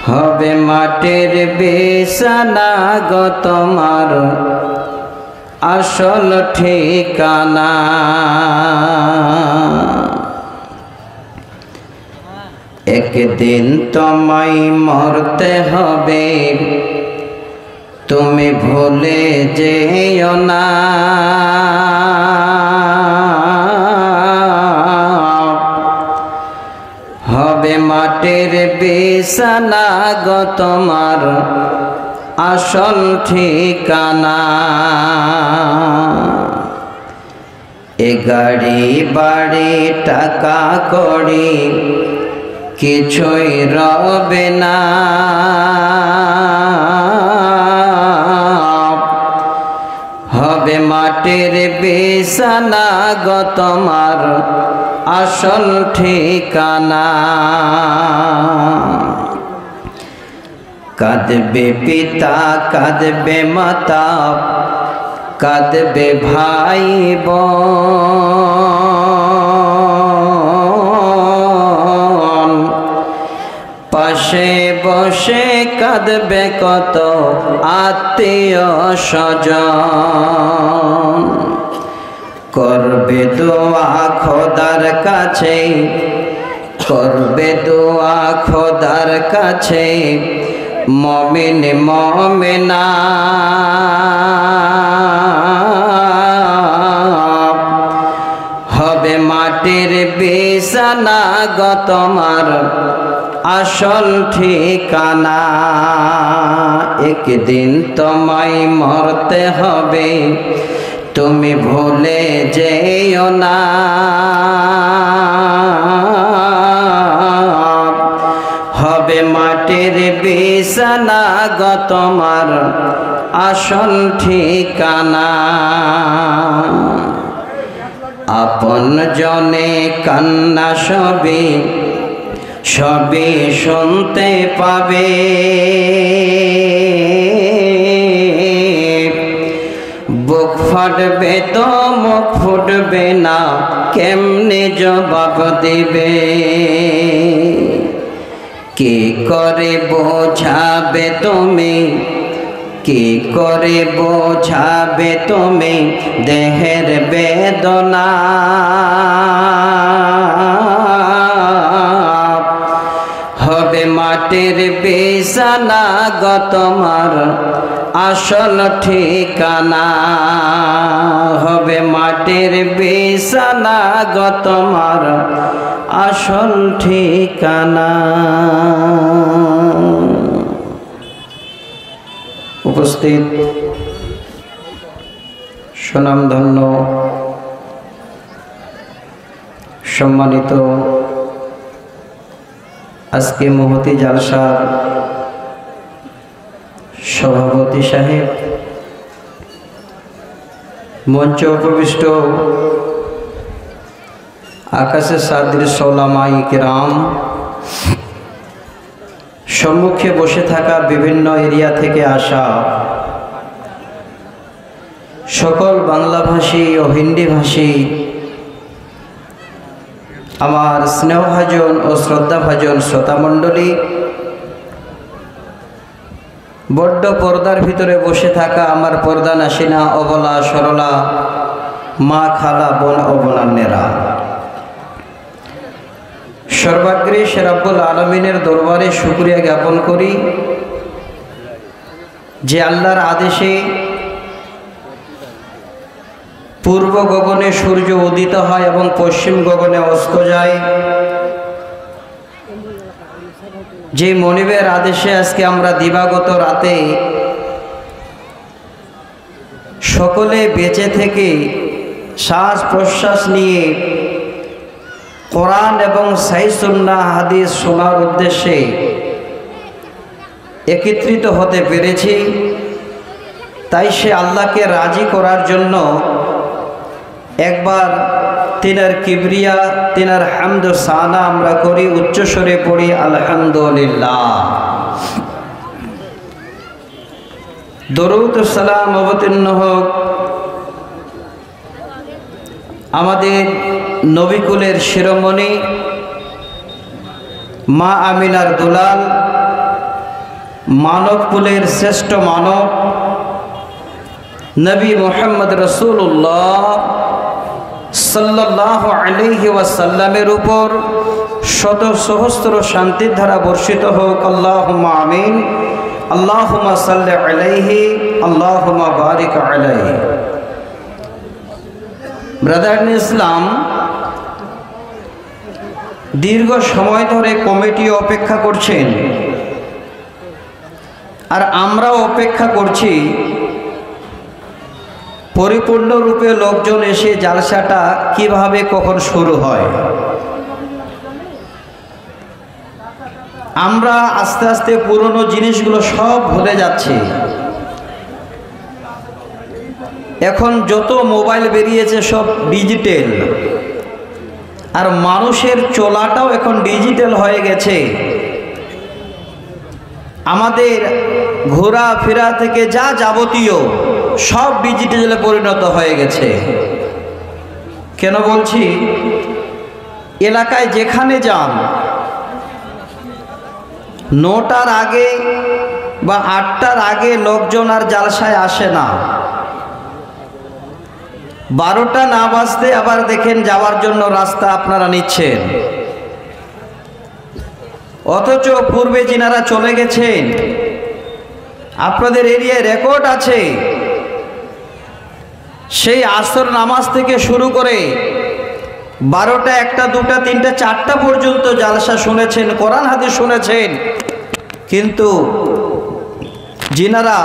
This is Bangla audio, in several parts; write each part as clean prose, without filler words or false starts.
হবে মাটির বিছানা গো তোমার আসল ঠিকানা। একদিন তোমায় মরতে হবে, তুমি ভুলে যেও না। হবে মাটির বিছানা গো তোমার আসল ঠিকানা। এ গাড়ি বাড়ি টাকা কড়ি কিছুই রবে না। হবে মাটির বিছানা গো তোমার আসল ঠিকানা। কাঁদবে পিতা কাঁদবে মাতা কাঁদবে ভাই বোন, পাশে বসে কাঁদবে কত আত্মীয় স্বজন। করবে দোয়া খোদার কাছে, করবে দোয়া খোদার কাছে মুমিন মুমিনা। হবে মাটির বিছানা গো তোমার আসল ঠিকানা। একদিন তোমায় মরতে হবে, তুমি ভুলে যেও না। হবে মাটির বিছানা গো তোমার আসল ঠিকানা। আপন জনে কান্না সবে সবে শুনতে পাবে। বুক ফাটবে তো মুখ ফুটবে না, কেমনে জবাব দেবে। কি করে বোঝাবে তুমি, কি করে বোঝাবে তুমি দেহের বেদনা। হবে মাটির বিছানা গো তোমার আসল ঠিকানা। হবে মাটির বিছানা গো তোমার আসল ঠিকানা। উপস্থিত সুনামধন্য সম্মানিত আজকে মহতি জালসার সভাপতি সাহেব, মঞ্চে উপবিষ্ট আকাশে সাদৃশ ওলামায়ে কিরাম, সম্মুখে বসে থাকা বিভিন্ন এরিয়া থেকে আসা সকল বাংলাভাষী ও হিন্দিভাষী আমার স্নেহভাজন ও শ্রদ্ধাভাজন শ্রোতামণ্ডলী, বড্ড পর্দার ভিতরে বসে থাকা আমার পর্দা নাসিনা অবলা সরলা মা খালা বোন ও বোনান্নেরা, সর্বাগ্রে সে রব্বুল আলমিনের দরবারে শুকরিয়া জ্ঞাপন করি যে আল্লাহর আদেশে পূর্ব গগনে সূর্য উদিত হয় এবং পশ্চিম গগনে অস্ত যায়। যে মনিবের আদেশে আজকে আমরা দিবাগত রাতে সকলে বেঁচে থেকে শ্বাস প্রশ্বাস নিয়ে কোরআন এবং সহিহ সুন্নাহ হাদিস শোনার উদ্দেশ্যে একত্রিত হতে পেরেছি, তাই সে আল্লাহকে রাজি করার জন্য একবার তিনার কিবরিয়া তিনার হামদ সানা আমরা করি, উচ্চস্বরে পড়ি আলহামদুলিল্লাহ। দরুদ সালাম অবতীর্ণ হোক আমাদের নবীকুলের শিরোমণি মা আমিনার দুলাল, মানবকুলের শ্রেষ্ঠ মানব নবী মুহাম্মদ রাসূলুল্লাহ সাল্লাল্লাহু আলাইহি ওয়াসাল্লামের উপর শত সহস্র শান্তির ধারা বর্ষিত হোক। আল্লাহুম্মা আমিন। আল্লাহুম্মা সাল্লি আলাইহি, আল্লাহুম্মা বারিক আলাইহি। ব্রাদার ইন ইসলাম, দীর্ঘ সময় ধরে কমিটি অপেক্ষা করছেন, আর আমরাও অপেক্ষা করছি পরিপূর্ণরূপে লোকজন এসে জালসাটা কিভাবে কখন শুরু হয়। আমরা আস্তে আস্তে পুরনো জিনিসগুলো সব ভুলে যাচ্ছি। এখন যত মোবাইল বেরিয়েছে সব ডিজিটাল, আর মানুষের চলাটাও এখন ডিজিটাল হয়ে গেছে। আমাদের ঘোরাফেরা থেকে যা যাবতীয় সব ডিজিটালে পরিণত হয়ে গেছে। কেন বলছি, এলাকায় যেখানে যান 9টার আগে বা 8টার আগে লোকজন আর জালসায় আসে না। 12টা না বাজতে আবার দেখেন যাওয়ার জন্য রাস্তা আপনারা নিচ্ছেন, অথচ পূর্বে যিনারা চলে গেছেন, আপনাদের এরিয়ায় রেকর্ড আছে, সেই আসর নামাজ থেকে শুরু করে 12টা, 1টা, 2টা, 3টা, 4টা পর্যন্ত জালসা শুনেছেন, কোরআন হাদিস শুনেছেন। কিন্তু যিনারা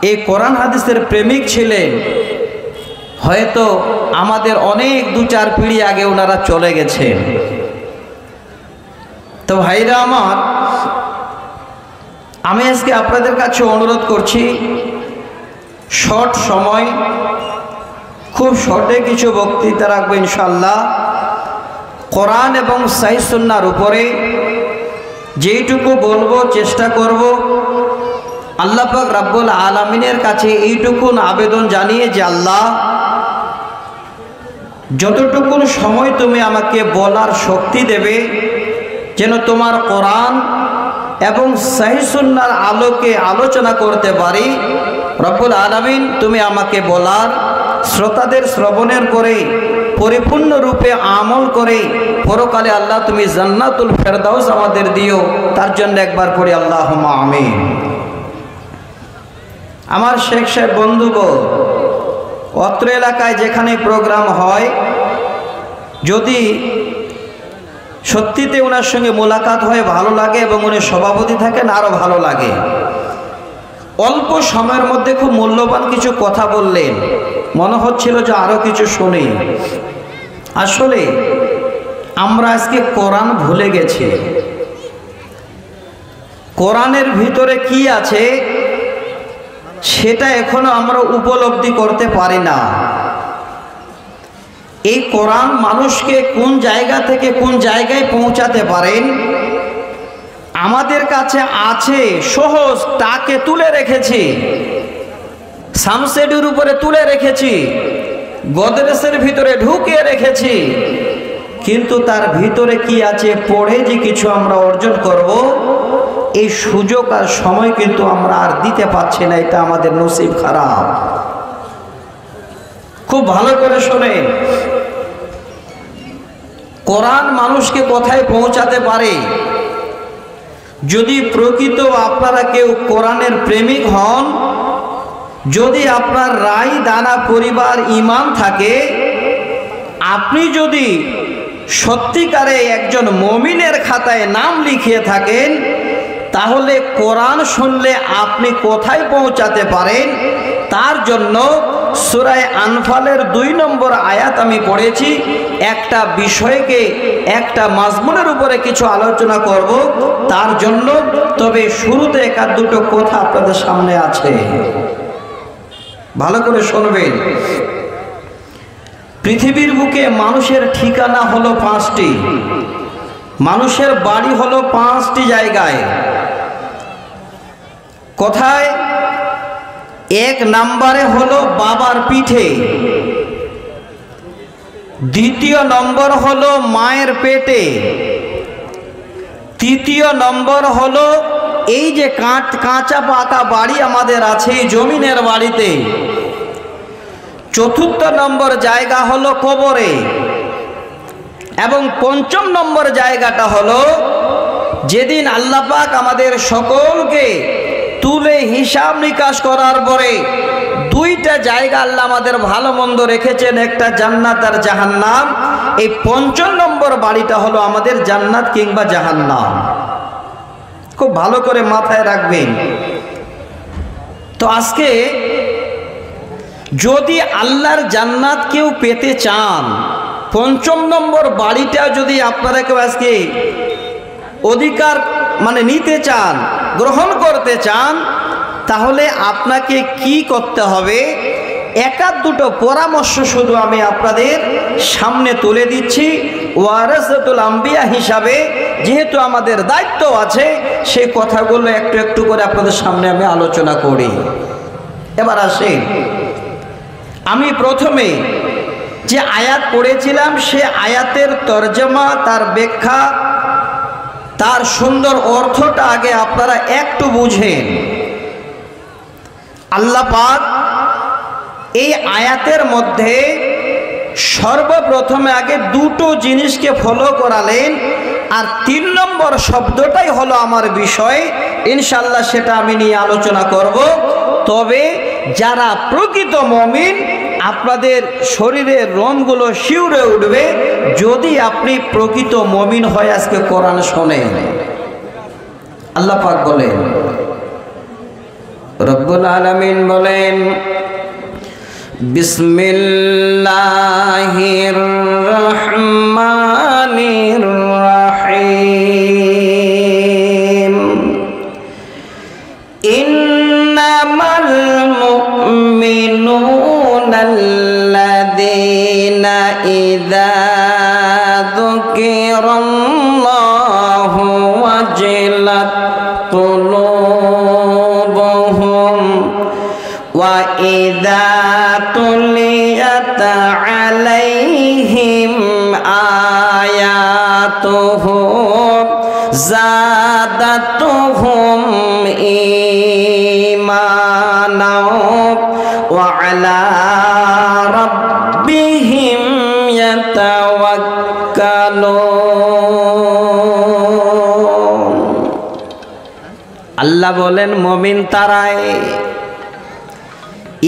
এই কোরআন হাদিসের প্রেমিক ছিলেন, হয়তো আমাদের অনেক 2-4 পিঢ়ি আগে ওনারা চলে গেছেন। তো ভাইরা আমার, আমি আজকে আপনাদের কাছে অনুরোধ করছি, শর্ট সময়, খুব শর্টে কিছু বক্তৃতা রাখবো ইনশাআল্লাহ। কোরআন এবং সহিহ সুন্নাহর উপরে যেইটুকু বলবো চেষ্টা করব আল্লাহ পাক রব্বুল আলামিনের কাছে এইটুকুন আবেদন জানিয়ে যে আল্লাহ, যতটুকুন সময় তুমি আমাকে বলার শক্তি দেবে, যেন তোমার কোরআন এবং সহিহ সুন্নাহর আলোকে আলোচনা করতে পারি। রব্বুল আলামিন তুমি আমাকে বলার, শ্রোতাদের শ্রবণের করে পরিপূর্ণরূপে আমল করে পরকালে আল্লাহ তুমি জান্নাতুল ফেরদাউস আমাদের দিও। তার জন্য একবার পড়ি আল্লাহুম্মা আমিন। আমার শেখ সাহেব বন্ধুগণ, অত্র এলাকায় যেখানে প্রোগ্রাম হয়, যদি সত্যিতে ওনার সঙ্গে মোলাকাত হয়ে ভালো লাগে এবং উনি সভাপতি থাকেন আরও ভালো লাগে। অল্প সময়ের মধ্যে খুব মূল্যবান কিছু কথা বললেন, মনে হচ্ছিল যে আরও কিছু শুনি। আসলে আমরা আজকে কোরআন ভুলে গেছি। কোরআনের ভিতরে কি আছে সেটা এখনো আমরা উপলব্ধি করতে পারি না। এই কোরআন মানুষকে কোন জায়গা থেকে কোন জায়গায় পৌঁছাতে পারেন, আমাদের কাছে আছে, সহজ, তাকে তুলে রেখেছি, সামসেডের উপরে তুলে রেখেছি, গোদরেজের ভিতরে ঢুকিয়ে রেখেছি, কিন্তু তার ভিতরে কি আছে পড়ে যে কিছু আমরা অর্জন করব, এই সুযোগ আর সময় কিন্তু আমরা আর দিতে পারছি না। এটা আমাদের নসিব খারাপ। খুব ভালো করে শোনেন, কোরআন মানুষকে কোথায় পৌঁছাতে পারে? যদি প্রকৃত আপনারা কেউ কোরআনের প্রেমিক হন, যদি আপনার রাই দানা পরিবার ঈমান থাকে, আপনি যদি সত্যিকারে একজন মুমিনের খাতায় নাম লিখিয়ে থাকেন, তাহলে কোরআন শুনলে আপনি কোথায় পৌঁছাতে পারেন তার জন্য সূরা আনফালের 2 নম্বর আয়াত আমি পড়েছি। একটা বিষয়কে, একটা মাজমুনের উপরে কিছু আলোচনা করব তার জন্য, তবে শুরুতে 1-2 কথা আপনাদের সামনে আছে, ভালো করে শুনবেন। পৃথিবীর বুকে মানুষের ঠিকানা হলো 5টি, মানুষের বাড়ি হলো 5টি জায়গায়। কোথায়? 1 নম্বরে হলো বাবার পিঠে, দ্বিতীয় নম্বর হলো মায়ের পেটে, তৃতীয় নম্বর হলো এই যে কাঁচা পাকা বাড়ি আমাদের আছে এই জমিনের বাড়িতে, চতুর্থ নম্বর জায়গা হলো কবরে, এবং পঞ্চম নম্বর জায়গাটা হলো যেদিন আল্লাহ পাক আমাদের সকলকে তুলে হিসাব নিকাশ করার পরে দুইটা জায়গা আল্লাহ আমাদের ভালো মন্দ রেখেছেন, একটা জান্নাত আর জাহান্নাম। এই পঞ্চম নম্বর বাড়িটা হলো আমাদের জান্নাত কিংবা জাহান্নাম। খুব ভালো করে মাথায় রাখবেন। তো আজকে যদি আল্লাহর জান্নাত কেউ পেতে চান, পঞ্চম নম্বর বাড়িটা যদি আপনারা কেউ আজকে অধিকার নিতে চান, গ্রহণ করতে চান, তাহলে আপনাকে কি করতে হবে? একাধ দুটো পরামর্শ শুধু আমি আপনাদের সামনে তুলে দিচ্ছি। ওয়ারাসাতুল আম্বিয়া হিসাবে যেহেতু আমাদের দায়িত্ব আছে, সেই কথাগুলো একটু একটু করে আপনাদের সামনে আমি আলোচনা করি। এবার আসেন, আমি প্রথমে যে আয়াত পড়েছিলাম সে আয়াতের তরজমা, তার ব্যাখ্যা, তার সুন্দর অর্থটা আগে আপনারা একটু বুঝেন। আল্লাহ পাক এই আয়াতের মধ্যে সর্বপ্রথমে আগে দুটো জিনিসকে ফলো করালেন, আর 3 নম্বর শব্দটাই হলো আমার বিষয়। ইনশাআল্লাহ সেটা আমি নিয়ে আলোচনা করব। তবে যারা প্রকৃত মুমিন, আপনাদের শরীরের রোমগুলো শিউরে উঠবে যদি আপনি প্রকৃত মুমিন হয়ে আজকে কোরআন শোনেন। আল্লাহ পাক বলেন, রব্বুল আলামিন বলেন, বিসমিল্লাহির রহমানির রহিম, ইন্নামাল মুমিনুনাল্লাযীনা ইযা যুকিরাল্লাহু ওয়াজিলাত কুলুবুহুম ওয়া ইযা তুলিয়াত আলাইহিম আয়াতুহু যাদাতুহুম ঈমানা ওয়া আলা রাব্বিহিম ইয়াতাওয়াক্কালুন। আল্লাহ বলেন, মুমিন তারাই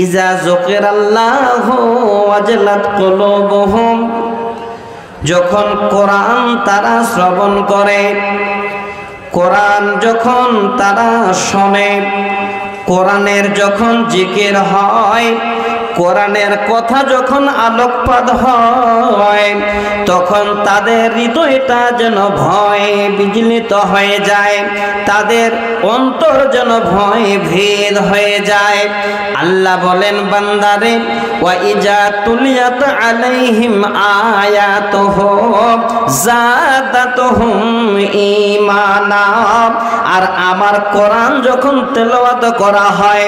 ইজা যুকিরাল্লাহু ওয়াজলাত কুলুবুহুম, যখন কোরআন তারা শ্রবণ করে, কোরআন যখন তারা শোনে, কোরআনের যখন জিকির হয়, কোরআনের কথা যখন আলোকপাত হয়, তখন তাদের হৃদয়টা যেন ভয়ে বিচলিত হয়ে যায়, তাদের অন্তর যেন ভয়ে ভেদ হয়ে যায়। আল্লাহ বলেন, বান্দারে, ওয়া ইজা তুলিয়াত আলাইহিম আয়াতুহু যাদাতুহুম ঈমানা, আর আমার কোরআন যখন তেলাওয়াত করা হয়,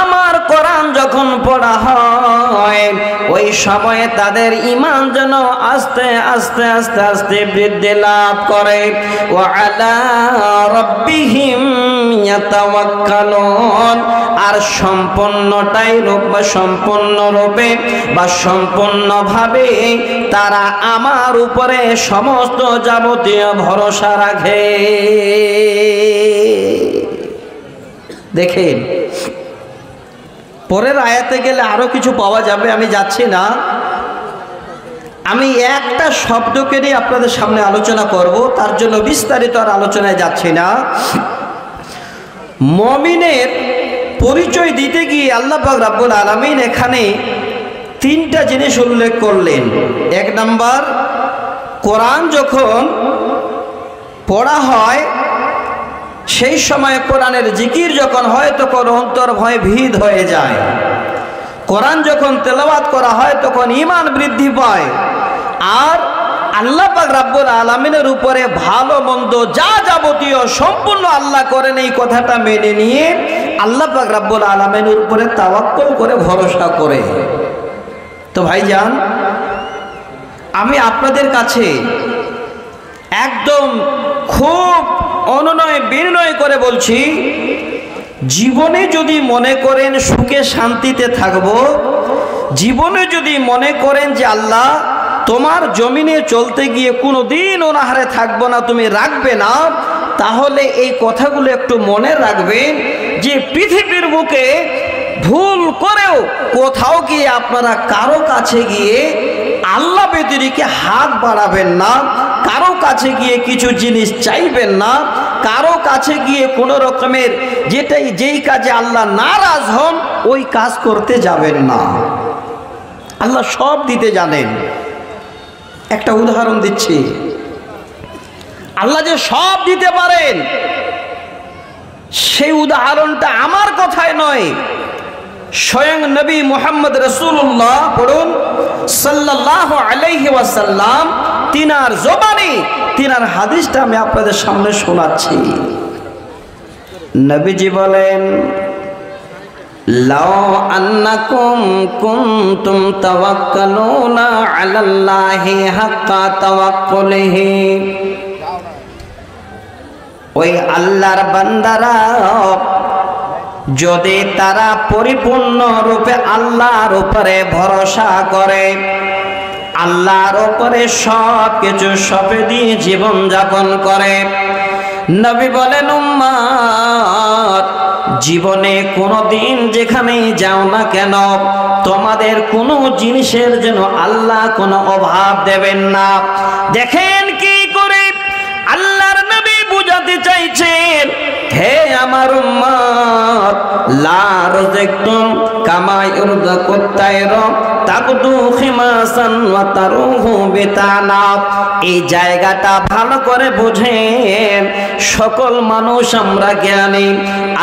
আমার কোরআন যখন পড়া হয়, ওই সময়ে তাদের ঈমান যেন আস্তে আস্তে আস্তে আস্তে বৃদ্ধি লাভ করে। ওয়া আলা রাব্বিহিম ইয়াতাওয়াক্কালুন, আর সম্পূর্ণরূপে বা সম্পূর্ণভাবে তারা আমার উপরে সমস্ত যাবতীয় ভরসা রাখে। দেখেন, পরের আয়াতে গেলে আরো কিছু পাওয়া যাবে, আমি যাচ্ছি না। আমি একটা শব্দকে নিয়ে আপনাদের সামনে আলোচনা করব, তার জন্য বিস্তারিত আর আলোচনায় যাচ্ছি না। মুমিনের পরিচয় দিতে গিয়ে আল্লাহ পাক রব্বুল আলামিন এখানে 3টা জিনিস উল্লেখ করলেন। 1 নাম্বার, কোরআন যখন পড়া হয় সেই সময় কোরআনের জিকির যখন হয় তখন অন্তর ভয় ভীত হয়ে যায়। কোরআন যখন তেলাওয়াত করা হয় তখন ঈমান বৃদ্ধি পায়। আর আল্লাহ পাক রব্বুল আলামিনের উপরে ভালো মন্দ যা যাবতীয় সম্পূর্ণ আল্লাহ করেন, এই কথাটা মেনে নিয়ে আল্লাহ পাক রব্বুল আলামিনের উপরে তাওয়াক্কুল করে ভরসা করে। তো ভাইজান, আমি আপনাদের কাছে একদম খুব অনুনয় বিনয় করে বলছি, জীবনে যদি মনে করেন সুখে শান্তিতে থাকব, জীবনে যদি মনে করেন যে আল্লাহ তোমার জমিনে চলতে গিয়ে কোনো দিন অনাহারে থাকবো না, তুমি রাখবে না, তাহলে এই কথাগুলো একটু মনে রাখবেন যে পৃথিবীর বুকে ভুল করেও কোথাও গিয়ে আপনারা কারো কাছে গিয়ে আল্লাহ ব্যতিরেকে হাত বাড়াবেন না, কারো কাছে গিয়ে কিছু জিনিস চাইবেন না, কারো কাছে গিয়ে কোনো রকমের যেই কাজে আল্লাহ নারাজ হন ওই কাজ করতে যাবেন না। আল্লাহ সব দিতে জানেন। একটা উদাহরণ দিচ্ছি, আল্লাহ যে সব দিতে পারেন সেই উদাহরণটা আমার কথায় নয়, স্বয়ং নবী মুহাম্মদ রাসূলুল্লাহ পড়ুন সাল্লাল্লাহু আলাইহি ওয়াসাল্লাম, তিনার জবানে তিনার হাদিসটা আমি আপনাদের সামনে শোনাচ্ছি। নবীজি বলেন, লাউ আন্নাকুম কুনতুম তাওয়াক্কালুনা আলাল্লাহি হাক্কা তাওয়াক্কুলিহি, ওই আল্লাহর বান্দারা যদি তারা পরিপূর্ণ রূপে আল্লাহর উপরে ভরসা করে, আল্লাহর উপরে সব কিছু সঁপে দিয়ে জীবন যাপন করে, নবী বলেন উম্মত জীবনে কোনো দিন যেখানেই যাও না কেন তোমাদের কোনো জিনিসের যেন আল্লাহ কোনো অভাব দেবেন না। দেখেন কি করে আল্লাহর নবী বুঝাতে চাইছেন, হে আমার উম্মত লা রাযাকতুম কামা ইরযাকুত তায়র তাকদু খিমাসান ওয়া তারুহু বিতানা। এই জায়গাটা ভালো করে বুঝেন, সকল মানুষ আমরা জ্ঞানী,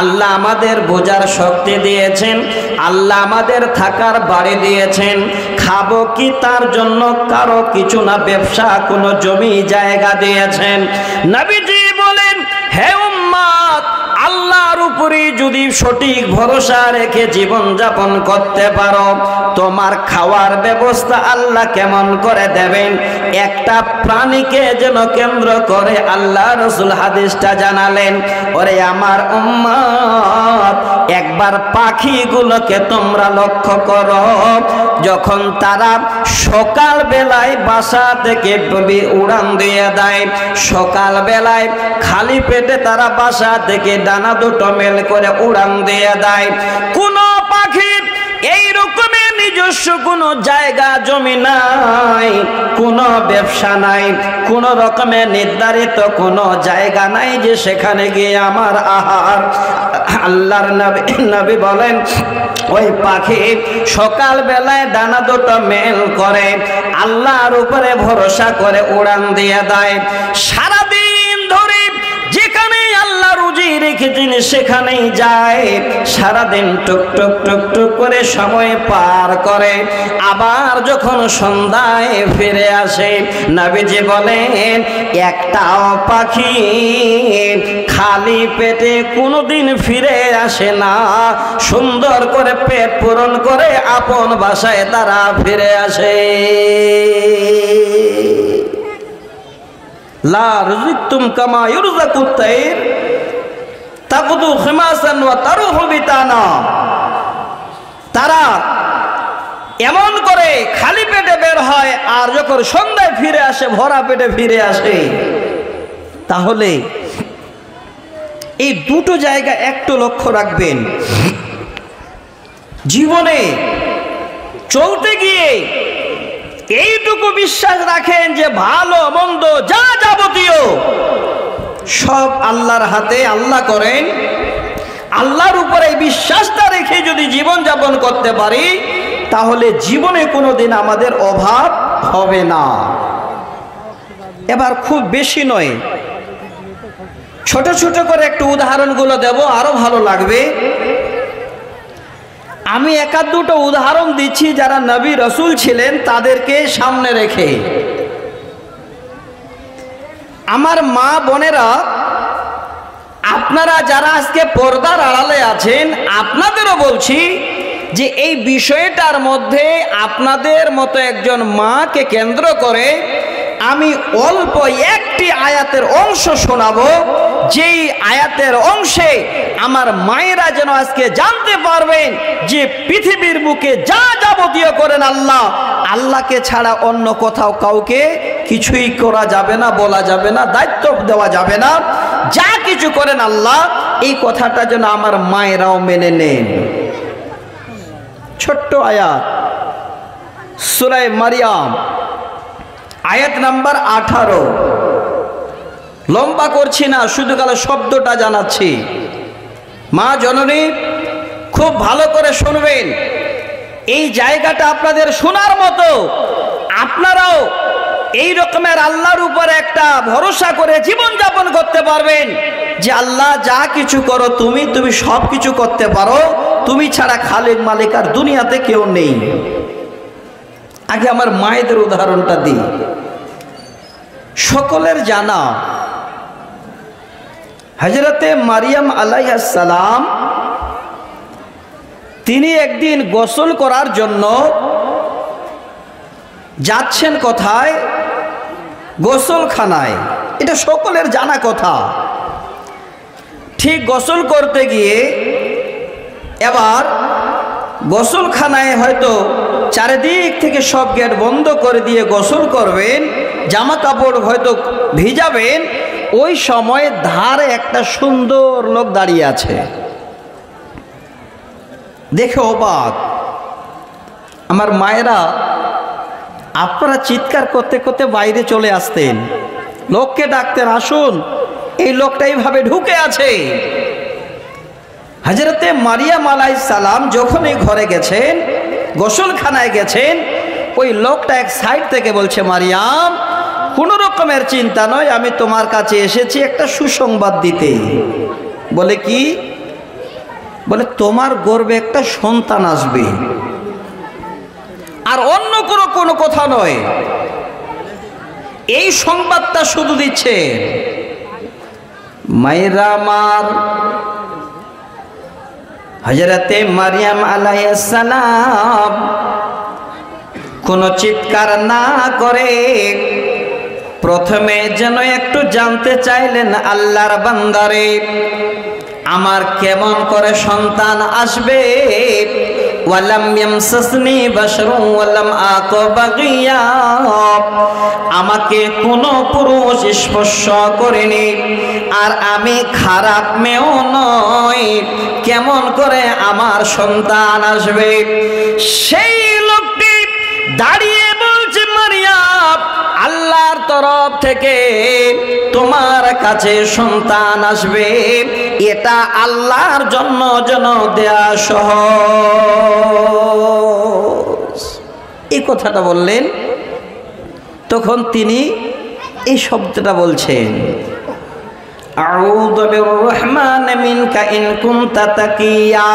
আল্লাহ আমাদের বোঝার শক্তি দিয়েছেন, আল্লাহ আমাদের থাকার বাড়ি দিয়েছেন, খাবো কি তার জন্য কারো কিছু না ব্যবসা কোনো জমি জায়গা দিয়েছেন। নবীজি বলেন, হে উম্মত আল্লাহর উপরে যদি সঠিক ভরসা রেখে জীবন যাপন করতে পারো, তোমার খাওয়ার ব্যবস্থা আল্লাহ কেমন করে দেবেন। একটা প্রাণীকে যেন কেন্দ্র করে আল্লাহ রাসূল হাদিসটা জানালেন, ওরে আমার উম্মত একবার পাখিগুলোকে তোমরা লক্ষ্য করো, যখন তারা সকাল বেলায় বাসা থেকে উড়ান দিয়ে দেয়, সকাল বেলায় খালি পেটে তারা বাসা থেকে ডানা দুটো মেল করে উড়ান দিয়ে দেয়। কোন পাখির এই রকমের নিজস্ব কোনো জায়গা জমি নাই, কোনো ব্যবসা নাই, কোন রকমের নির্ধারিত কোনো জায়গা নাই যে সেখানে গিয়ে আমার আহার। আল্লাহর নবী বলেন, ওই পাখি সকাল বেলায় ডানা দুটো মেল করে আল্লাহর উপরে ভরসা করে উড়ান দিয়ে দেয়। সারাদিন ধরে যেখানে আল্লাহ রুজি রেখেছেন সেখানেই যায়, সারাদিন টুক টুক টুক টুক করে সময় পার করে, আবার যখন সন্ধ্যায় ফিরে আসে, নবীজি বলেন একটাও পাখি খালি পেটে কোনোদিন ফিরে আসে না, সুন্দর করে পেট পূরণ করে আপন বাসায় তারা ফিরে আসে। লা রাযাকতুম কামা ইরযাকুত তায়র তাকদু খিমাসান ওয়া তারুহু বিতানা। তারা এমন করে খালি পেটে বের হয় আর যখন সন্ধ্যায় ফিরে আসে ভরা পেটে ফিরে আসে। তাহলে এই দুটো জায়গা একটু লক্ষ্য রাখবেন, জীবনে চলতে গিয়ে এইটুকু বিশ্বাস রাখেন যে ভালো মন্দ যা যাবতীয় সব আল্লাহর হাতে, আল্লাহ করেন। আল্লাহর উপরে বিশ্বাসটা রেখে যদি জীবন যাপন করতে পারি তাহলে জীবনে কোনোদিন আমাদের অভাব হবে না। এবার খুব বেশি নয়, ছোট ছোট করে একটু উদাহরণগুলো দেব, আরো ভালো লাগবে। আমি একাধ দুটো উদাহরণ দিচ্ছি যারা নবী রসুল ছিলেন তাদেরকে সামনে রেখে। আমার মা বোনেরা, আপনারা যারা আজকে পর্দার আড়ালে আছেন আপনাদেরও বলছি, যে এই বিষয়টার মধ্যে আপনাদের মতো একজন মাকে কেন্দ্র করে আমি অল্প একটি আয়াতের অংশ শোনাবো, যেই আয়াতের অংশে আমার মায়েরা যেন আজকে জানতে পারবেন যে পৃথিবীর বুকে যা যাবতীয় করেন আল্লাহ, আল্লাহকে ছাড়া অন্য কোথাও কাউকে কিছুই করা যাবে না, বলা যাবে না, দায়িত্ব দেওয়া যাবে না। যা কিছু করেন আল্লাহ, এই কথাটা যেন আমার মায়েরাও মেনে নেন। ছোট্ট আয়াত, সূরা মারিয়াম আয়াত নাম্বার 18। লম্বা করছি না, শুধু কালো শব্দটা জানাচ্ছি। মা জননী খুব ভালো করে শুনবেন, এই জায়গাটা আপনাদের শোনার মতো। আপনারাও এই রকমের আল্লাহর উপরে একটা ভরসা করে জীবন যাপন করতে পারবেন যে আল্লাহ যা কিছু করো তুমি সব কিছু করতে পারো, তুমি ছাড়া খালিক মালিক আর দুনিয়াতে কেউ নেই। আগে আমার মায়েদের উদাহরণটা দিই। সকলের জানা হযরতে মারিয়াম আলাইহিস সালাম, তিনি একদিন গোসল করার জন্য যাচ্ছেন কোথায়? গোসলখানায়। এটা সকলের জানা কথা। ঠিক গোসল করতে গিয়ে এবার গোসলখানায় হয়তো চারিদিক থেকে সব গেট বন্ধ করে দিয়ে গোসল করবেন, জামা কাপড় হয়তো ভিজাবেন, ওই সময় ধারে একটা সুন্দর লোক দাঁড়িয়ে আছে। দেখে অবাক। আমার মায়েরা, আপনারা চিৎকার করতে করতে বাইরে চলে আসতেন, লোককে ডাকতেন, আসুন, এই লোকটা এইভাবে ঢুকে আছে। হযরতে মারিয়াম আলাইহিস সালাম যখন এই ঘরে গেছেন, গোসলখানায় গেছেন, ওই লোকটা এক সাইড থেকে বলছে, মারিয়াম, কোনো রকমের চিন্তা নয়, আমি তোমার কাছে এসেছি একটা সুসংবাদ দিতে। বলে কি? বলে তোমার গর্ভে একটা সন্তান আসবে, আর অন্য কোনো কথা নয়। এই সংবাদটা শুধু দিচ্ছে। মায়েরা আমার, হযরতে মারিয়াম আলাইহিস সালাম কোনো চিৎকার না করে প্রথমে যেন একটু জানতে চাইলেন, আল্লাহর বান্দারে, আমার কেমন করে সন্তান আসবে? ওয়ালাম ইয়ামসাসনি বাশরুন ওয়ালাম আকু বাগিয়া, আমাকে কোনো পুরুষ স্পর্শ করেনি, আর আমি খারাপ মেয়েও নই, কেমন করে আমার সন্তান আসবে? সেই লোকটি দাঁড়িয়ে বলছে, মারিয়াম, আল্লাহর তরফ থেকে তোমার কাছে সন্তান আসবে, এটা আল্লাহর জন্য যেন দেয়া সহজ। এই কথাটা বললেন, তখন তিনি এই শব্দটা বলছেন, আউযু বিররহমানি মিনকা ইন কুনতা তাকিয়া।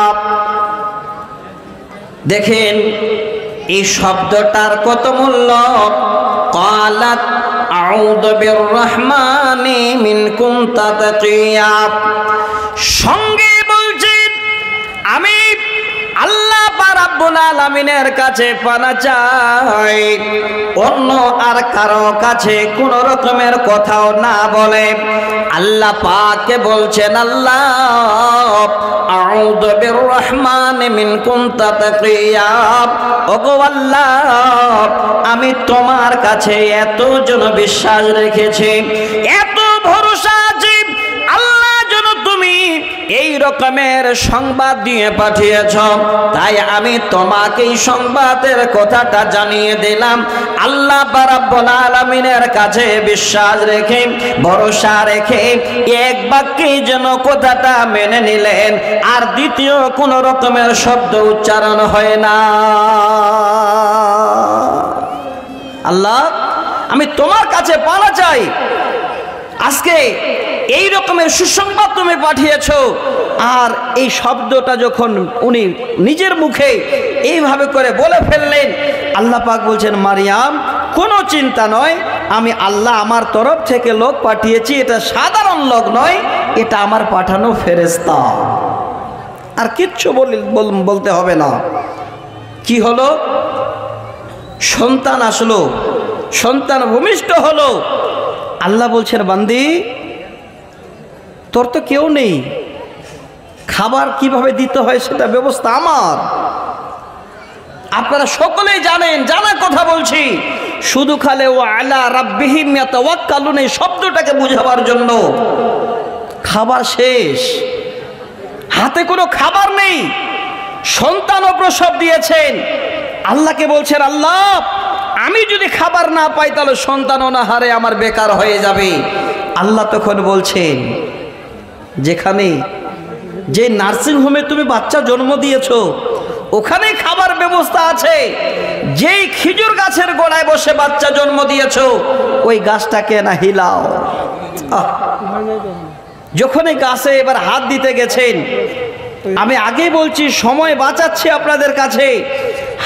দেখেন এই শব্দটার কত মূল্য। ক্বালাত আউযু বিররহমানি মিন কুনতা তাকিয়া, সঙ্গে বলছেন আমি আল্লাহ রাব্বুল আলামিনের কাছে পানা চাই, অন্য আর কারো কাছে কোন রকমের কথাও না বলে আল্লাহ পাককে বলছেন, আল্লাহ আউযু বিররহমানি মিন কুনতা তাকিয়া, ওগো আল্লাহ, আমি তোমার কাছে এত জন বিশ্বাস রেখেছি, এত ভরসা আছে, আল্লাহ যেন তুমি এই রকমের সংবাদ দিয়ে পাঠিয়েছ, তাই আমি তোমাকে এই সংবাদের কথাটা জানিয়ে দিলাম। আল্লাহ রাব্বুল আলামিনের কাছে বিশ্বাস রেখে, ভরসা রেখে এক বাক্যে যেন কথাটা মেনে নিলেন, আর দ্বিতীয় কোন রকমের শব্দ উচ্চারণ হয় না। আল্লাহ, আমি তোমার কাছে পানা চাই, আজকে এই রকমের সুসংবাদ তুমি পাঠিয়েছ। আর এই শব্দটা যখন উনি নিজের মুখে এইভাবে করে বলে ফেললেন, আল্লাহ পাক বলছেন, মারিয়াম, কোনো চিন্তা নয়, আমি আল্লাহ আমার তরফ থেকে লোক পাঠিয়েছি, এটা সাধারণ লোক নয়, এটা আমার পাঠানো ফেরেশতা। আর কিচ্ছু বলতে হবে না। কি হলো? সন্তান আসলো, সন্তান ভূমিষ্ঠ হলো। আল্লাহ বলছেন, বান্দি তোর তো কেউ নেই, খাবার কিভাবে দিতে হয় সেটা ব্যবস্থা আমার। আপনারা সকলেই জানেন, জানা কথা বলছি, শুধু খালে ও আলা রাব্বিহিম ইয়াতাওয়াক্কালুন এই শব্দটাকে বোঝাবার জন্য। খাবার শেষ, হাতে কোনো খাবার নেই, সন্তানও প্রসব দিয়েছেন। আল্লাহকে বলছেন, আল্লাহ আমি যদি খাবার না পাই তাহলে সন্তান অনাহারে আমার বেকার হয়ে যাবে। আল্লাহ তখন বলছেন, যেখানে যে নার্সিং হোমে তুমি বাচ্চা জন্ম দিয়েছো ওখানেই খাবার ব্যবস্থা আছে। যেই খেজুর গাছের গোড়ায় বসে বাচ্চা জন্ম দিয়েছো ওই গাছটাকে না হিলাও। যখন এই গাছে এবার হাত দিতে গেছেন, আমি আগেই বলছি সময় বাঁচাচ্ছি আপনাদের কাছে,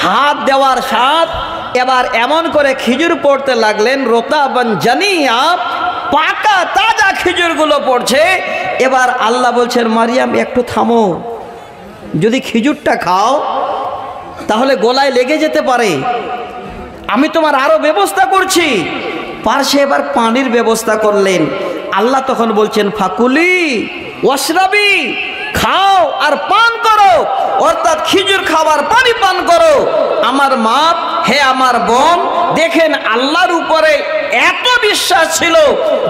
হাত দেওয়ার সাথ এবার এমন করে খেজুর পড়তে লাগলেন, রতাবান জানিয়া পাকা তাজা খেজুরগুলো পড়ছে। এবার আল্লাহ বলছেন, মারিয়াম একটু থামো, যদি খেজুরটা খাও তাহলে গলায় লেগে যেতে পারে, আমি তোমার আরো ব্যবস্থা করছি। পার্শ্বে এবার পানির ব্যবস্থা করলেন। আল্লাহ তখন বলছেন, ফাকুলি ওয়াশরাবি, খাও আর পান করো, অর্থাৎ খেজুর খাবার পানি পান করো। আমার মা, হে আমার বোন, দেখেন আল্লাহর উপরে এত বিশ্বাস ছিল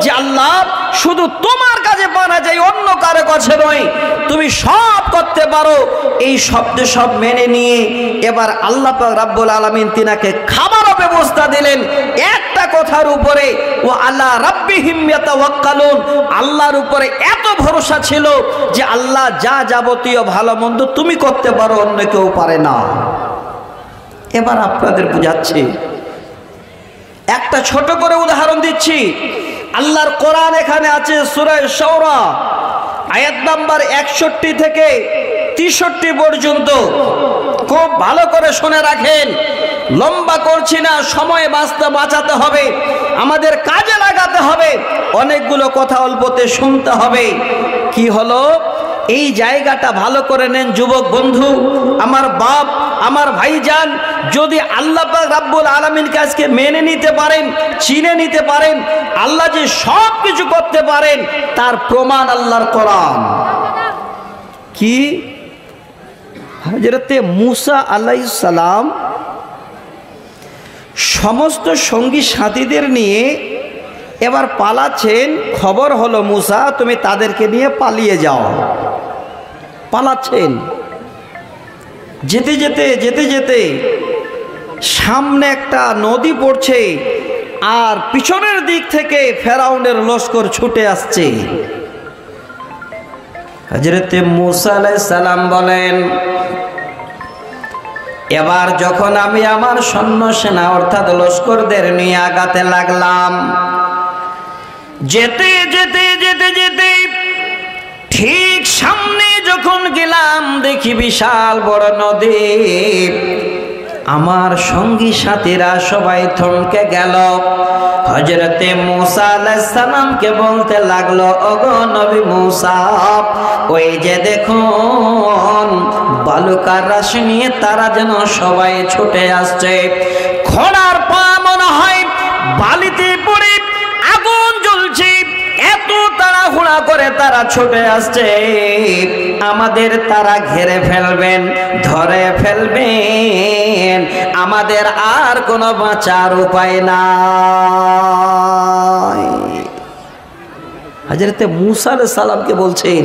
যে আল্লাহ শুধু তোমার কাছে পানা যায়, অন্য কারো কাছে নয়, তুমি সব করতে পারো। এই শব্দে সব মেনে নিয়ে এবার আল্লাহ পাক রাব্বুল আলামিন তিনাকে খাবারও ব্যবস্থা দিলেন একটা কথার উপরে, ও আল্লাহ রাব্বিহিম ইয়াতাওয়াক্কালুন, আল্লাহর উপরে এত ভরসা ছিল যে আল্লাহ যা যাবতীয় ভালো মন্দ তুমি করতে পারো, অন্য কেউ পারে না। এবার আপনাদের বুঝাচ্ছি, একটা ছোট করে উদাহরণ দিচ্ছি। আল্লাহর কোরআন এখানে আছে সূরা শুরা আয়াত নাম্বার 61 থেকে 63 পর্যন্ত। খুব ভালো করে শুনে রাখেন, লম্বা করছি না, সময় বাঁচাতে হবে, আমাদের কাজে লাগাতে হবে, অনেকগুলো কথা অল্পতে শুনতে হবে। কি হলো, এই জায়গাটা ভালো করে নেন যুবক বন্ধু, আমার বাপ, আমার ভাইজান, যদি আল্লাহ পাক রাব্বুল আলামিনকে আজকে মেনে নিতে পারেন, চিনে নিতে পারেন, আল্লাহ যে সব কিছু করতে পারেন তার প্রমাণ আল্লাহর কোরআন। কি, হযরতে মূসা আলাইহিস সালাম সমস্ত সঙ্গী সাথীদের নিয়ে এবার পালাচ্ছেন। খবর হলো, মূসা তুমি তাদেরকে নিয়ে পালিয়ে যাও। পালাচ্ছেন, যেতে যেতে যেতে যেতে সামনে একটা নদী পড়ছে আর পিছনের দিক থেকে ফেরাউনের লস্কর ছুটে আসছে। হযরতে মূসা আলাইহিস সালাম বলেন, এবার যখন আমি আমার সৈন্য সেনা অর্থাৎ লস্করদের নিয়ে আগাতে লাগলাম, যেতে যেতে যেতে যেতে ঠিক সামনে যখন গেলাম দেখি বিশাল বড় নদী। আমার সঙ্গী সাথীরা সবাই থমকে গেল। হযরতে মূসা আলাইহিস সালামকে বলতে লাগলো, ওগো নবী মূসা, ওই যে দেখুন বালুকার রাশি নিয়ে তারা যেন সবাই ছুটে আসছে। ঘোড়ার পা মনে হয় বালিতে পড়ে আগুন জ্বলছে, এত তাড়াহুড়া করে তারা ছুটে আসছে, আমাদের তারা ঘিরে ফেলবেন, ধরে ফেলবেন, আমাদের আর কোনো বাঁচার উপায় নাই। হযরতে মূসা আলাইহিস সালামকে বলছেন,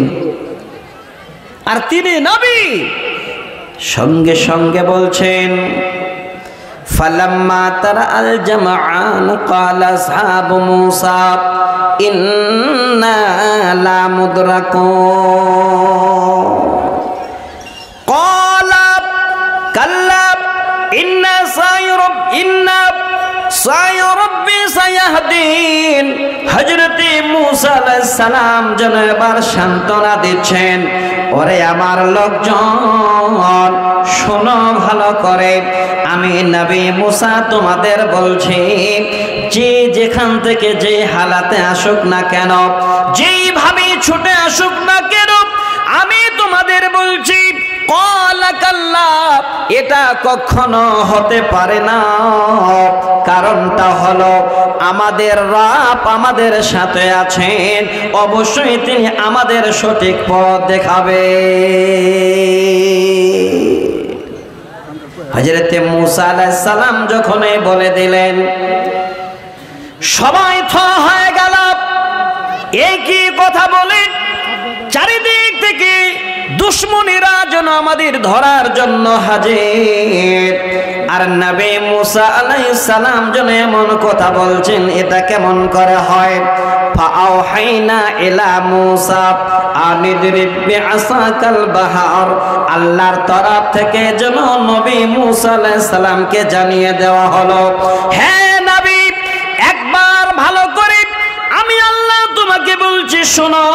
আর তিনি নবী, সঙ্গে সঙ্গে বলছেন, ফালাম্মা তারা আল জামাআন ক্বালা আসহাবু মূসা ইন্না লা মুদরাকুন ক্বালা কাল্লা ইন্না সাই রাব্বি সায়াহদিন। হযরতে মূসা আলাইহিস সালাম যেন এবার সান্ত্বনা দিচ্ছেন, ওরে আমার লোকজন শোনো ভালো করে, আমি নবী মূসা তোমাদের বলছি, যে যেখান থেকে যে হালাতে আসুক না কেন, যেইভাবে ছুটে আসুক না কেন, আমি তোমাদের বলছি ক্বালা কাল্লা, এটা কখনো হতে পারে না। কারণটা হলো আমাদের রব আমাদের সাথে আছেন, অবশ্যই তিনি আমাদের সঠিক পথ দেখাবে। হযরত মূসা আলাইহিস সালাম যখন বলে দিলেন, সবাই থ হয়ে গেল। একই কথা বলে চারিদিক থেকে দুশমনেরা যেন আমাদের ধরার জন্য হাজির। আর নবী মূসা আলাইহিস সালাম যেন এমন কথা বলছেন, এটা কেমন করে হয়? ফাআওহাইনা ইলা মূসা আনিদরিব বিআসাকাল বাহর, আল্লাহর তরফ থেকে যেন নবী মূসা আলাইহিস সালামকে জানিয়ে দেওয়া হলো, হে নবী, একবার ভালো করে আমি আল্লাহ তোমাকে বলছি, শোনো,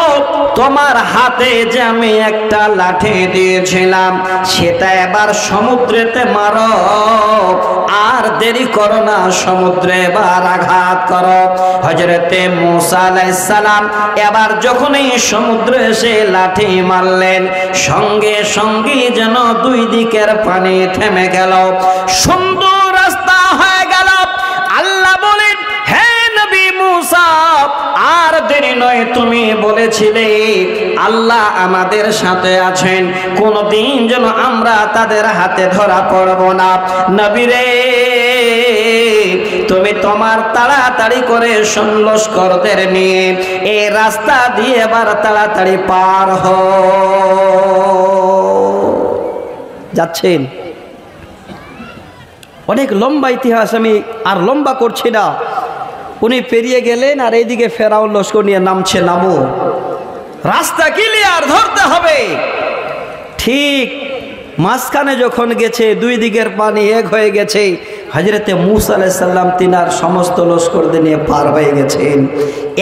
তোমার হাতে যে আমি একটা লাঠি দিয়েছিলাম সেটা এবার সমুদ্রেতে মারো, আর দেরি করো না, সমুদ্রে এবার আঘাত করো। হযরতে মূসা আলাইহিস সালাম এবার যখনই সমুদ্রে এসে লাঠি মারলেন, সঙ্গে সঙ্গে যেন দুই দিকের পানি থেমে গেল, সুন্দর রাস্তা হয়ে গেল। আল্লাহ বলেন, হে নবী মূসা, আর দেরি নয়, তুমি বলেছিলে আল্লাহ আমাদের সাথে আছেন, কোনদিন যেন আমরা তাদের হাতে ধরা পড়ব না। নবী রে, তুমি তোমার তাড়াতাড়ি করে সৈন্যলস্করদের নিয়ে এই রাস্তা দিয়ে এবার তাড়াতাড়ি পার যাচ্ছেন। অনেক লম্বা ইতিহাস, আমি আর লম্বা করছি না। উনি পেরিয়ে গেলেন, আর এইদিকে ফেরাউন লস্কর নিয়ে নামছে, নামো, রাস্তা ক্লিয়ার, ধরতে হবে। ঠিক মাঝখানে যখন গেছে, দুই দিকের পানি এক হয়ে গেছে, হযরতে মূসা আলাইহিস সালাম তিনার সমস্ত লস্করদের নিয়ে পার হয়ে গেছেন।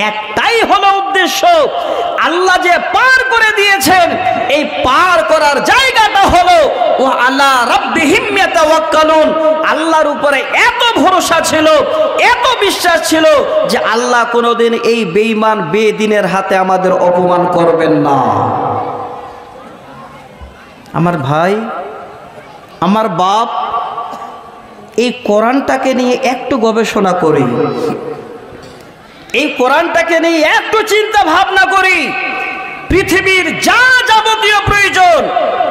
একটাই হলো উদ্দেশ্য, আল্লাহ যে পার করে দিয়েছেন, এই পার করার জায়গাটা হলো ও আলা রাব্বিহিম ইয়াতাওয়াক্কালুন। আল্লাহর উপরে এত ভরসা ছিল, এত বিশ্বাস ছিল যে আল্লাহ কোনোদিন এই বেঈমান বেদিনের হাতে আমাদের অপমান করবেন না। আমার ভাই, আমার বাপ, এই কোরআনটাকে নিয়ে একটু গবেষণা করি, এই কোরআনটাকে নিয়ে একটু চিন্তা ভাবনা করি। পৃথিবীর যা যাবতীয় প্রয়োজন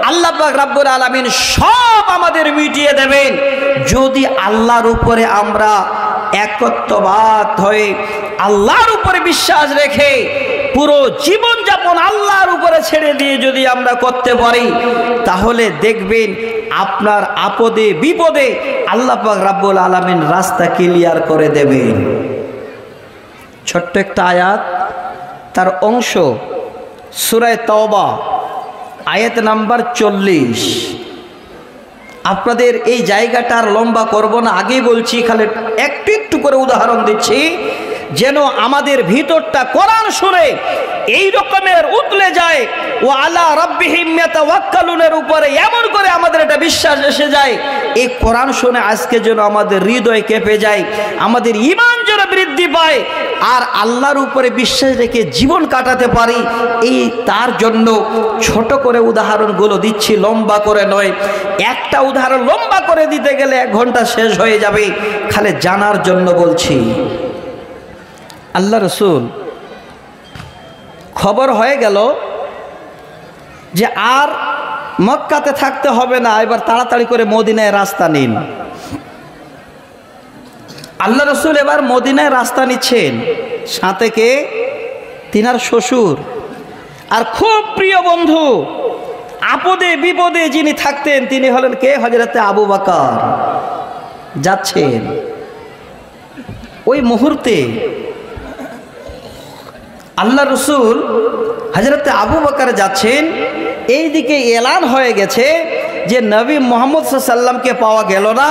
আল্লাহ পাক রব্বুল আলামিন সব আমাদের মিটিয়ে দেবেন, যদি আল্লাহর উপরে আমরা একত্ববাদ হয়ে আল্লাহর উপরে বিশ্বাস রেখে পুরো জীবন যাপন আল্লাহর উপরে ছেড়ে দিয়ে যদি আমরা করতে পারি, তাহলে দেখবেন আপনার আপদে বিপদে আল্লাহ পাক রব্বুল আলামিন রাস্তা ক্লিয়ার করে দেবেন। ছোট্ট একটা আয়াত, তার অংশ সূরা তাওবা আয়াত নাম্বার 40। আপনাদের এই জায়গাটার লম্বা করব না, আগেই বলছি, খালি একটু একটু করে উদাহরণ দিচ্ছি, যেন আমাদের ভিতরটা কোরআন শুনে এই রকমের উতলে যায়। ও আলা রাব্বিহিম ইয়াতাওয়াক্কালুনের উপরে এমন করে আমাদের একটা বিশ্বাস এসে যায়, এই কোরআন শুনে আজকে যেন আমাদের হৃদয় কেঁপে যায়, আমাদের ঈমান যেন বৃদ্ধি পায়, আর আল্লাহর উপরে বিশ্বাস রেখে জীবন কাটাতে পারি। এই তার জন্য ছোট করে উদাহরণগুলো দিচ্ছি, লম্বা করে নয়। একটা উদাহরণ লম্বা করে দিতে গেলে 1 ঘন্টা শেষ হয়ে যাবে, খালি জানার জন্য বলছি। আল্লাহ রসুল খবর হয়ে গেল যে আর মক্কাতে থাকতে হবে না, এবার তাড়াতাড়ি করে মদিনায় রাস্তা নিন। আল্লাহ রসুল এবার মদিনায় রাস্তা নিচ্ছেন, সাথে কে? তিনার শ্বশুর আর খুব প্রিয় বন্ধু, আপদে বিপদে যিনি থাকতেন তিনি হলেন কে? হযরতে আবু বকর। যাচ্ছেন, ওই মুহূর্তে আল্লাহ রসুল হযরতে আবু বকর যাচ্ছেন, এইদিকে এলান হয়ে গেছে যে নবী মুহাম্মদ সাল্লাল্লাহু আলাইহি ওয়াসাল্লামকে পাওয়া গেল না,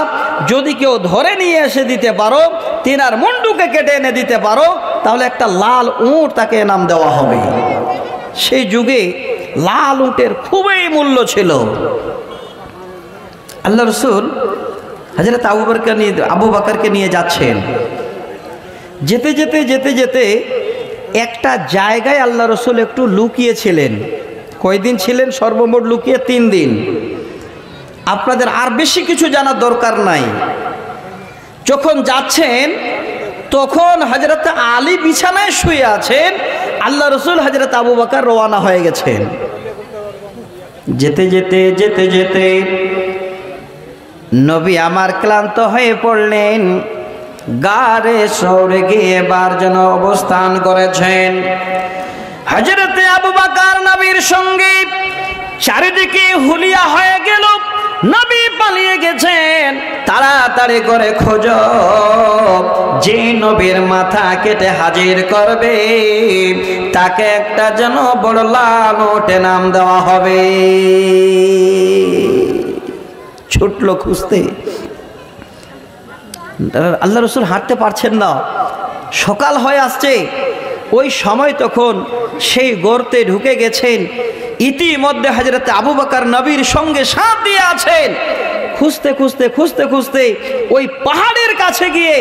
যদি কেউ ধরে নিয়ে এসে দিতে পারো, তিনার মুন্ডুকে কেটে এনে দিতে পারো, তাহলে একটা লাল উট তাকে এনাম দেওয়া হবে। সেই যুগে লাল উটের খুবই মূল্য ছিল। আল্লাহ রসুল হযরত আবু বকরকে নিয়ে যাচ্ছেন। যেতে যেতে যেতে যেতে একটা জায়গায় আল্লাহ রসুল একটু লুকিয়েছিলেন। কয়দিন ছিলেন? সর্বমোট লুকিয়ে 3 দিন। আপনাদের আর বেশি কিছু জানার দরকার নাই। যখন যাচ্ছেন তখন হযরত আলী বিছানায় শুয়ে আছেন, আল্লাহ রসুল হযরত আবু বকর রওনা হয়ে গেছেন। যেতে যেতে যেতে যেতে নবী আমার ক্লান্ত হয়ে পড়লেন, গারে সৌরে গিয়ে এবার যেন অবস্থান করেছেন। হযরত আবু বকর নবীর সঙ্গে চারিদিকে হুলিয়া হয়ে গেল, নবী পালিয়ে গেছেন। তাড়াতাড়ি করে খোঁজো, যে নবীর মাথা কেটে হাজির করবে তাকে একটা যেন বড় লালটে নাম দেওয়া হবে। ছুটলো খুঁজতে। আল্লাহ রসুল হাঁটতে পারছেন না, সকাল হয়ে আসছে। ওই সময় তখন সেই গর্তে ঢুকে গেছেন। ইতিমধ্যে হযরত আবু বকর নবীর সঙ্গে সাথ দিয়ে আছেন। খুঁজতে খুঁজতে খুঁজতে খুঁজতে ওই পাহাড়ের কাছে গিয়ে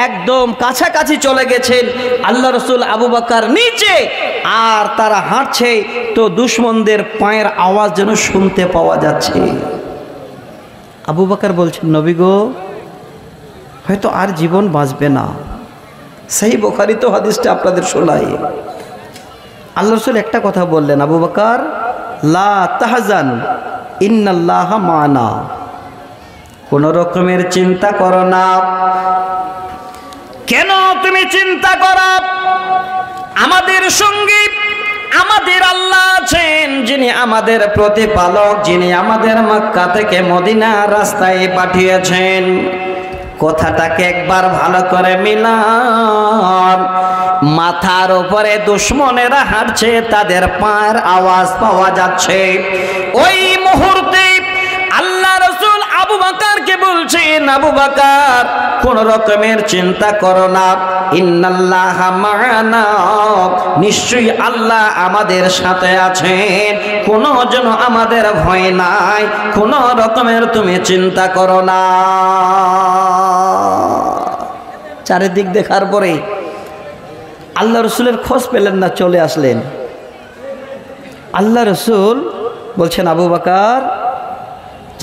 একদম কাছাকাছি চলে গেছেন। আল্লাহ রসুল আবু বকর নিচে, আর তারা হাঁটছে তো দুশমনদের পায়ের আওয়াজ যেন শুনতে পাওয়া যাচ্ছে। আবু বকর বলছেন, নবী গো, হয়তো আর জীবন বাঁচবে না। সেই বুখারী তো হাদিসটা আপনাদের শোনাই। আল্লাহ রসুল একটা কথা বললেন, আবু বকর লা তাহজান ইন্নাল্লাহা মা'না, কোন রকমের চিন্তা করো না। কেন তুমি চিন্তা করো? আমাদের সঙ্গে আমাদের আল্লাহ আছেন, যিনি আমাদের প্রতিপালক, যিনি আমাদের মক্কা থেকে মদিনা রাস্তায় পাঠিয়েছেন। কথাটাকে একবার ভালো করে মিলান। মাথার উপরে দুশমনেরা হাঁটছে, তাদের পায়ের আওয়াজ পাওয়া যাচ্ছে। ওই মুহূর্তে আল্লাহ রসুল আবু বকরকে বলছেন, আবু বকর কোন রকমের চিন্তা করো না, ইন্নাল্লাহা মা'ানা, নিশ্চয়ই আল্লাহ আমাদের সাথে আছেন, কোনো যেন আমাদের ভয় নাই, কোন রকমের তুমি চিন্তা করো না। চারিদিক দেখার পরে আল্লাহ রসুলের খোঁজ পেলেন না, চলে আসলেন। আল্লাহ রসুল বলছেন, আবু বকর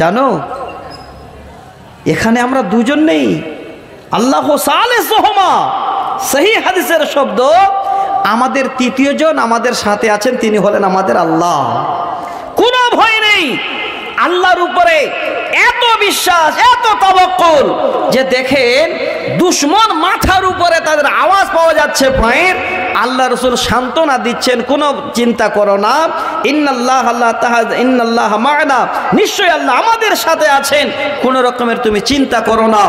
জানো, এখানে আমরা দুজন নেই, আল্লাহ সালেসুহুমা, সহিহ হাদিসের শব্দ, আমাদের তৃতীয় জন আমাদের সাথে আছেন, তিনি হলেন আমাদের আল্লাহ। কোনো ভয় নেই। আল্লাহর উপরে এত বিশ্বাস, এত তাওয়াক্কুল যে দেখেন দুশমন মাথার উপরে তাদের আওয়াজ পাওয়া যাচ্ছে পায়ের। আল্লাহ রসুল সান্ত্বনা দিচ্ছেন, কোনো চিন্তা করো না, ইন্নাল্লাহা মা'ানা, নিশ্চয়ই আল্লাহ আমাদের সাথে আছেন, কোনো রকমের তুমি চিন্তা করো না।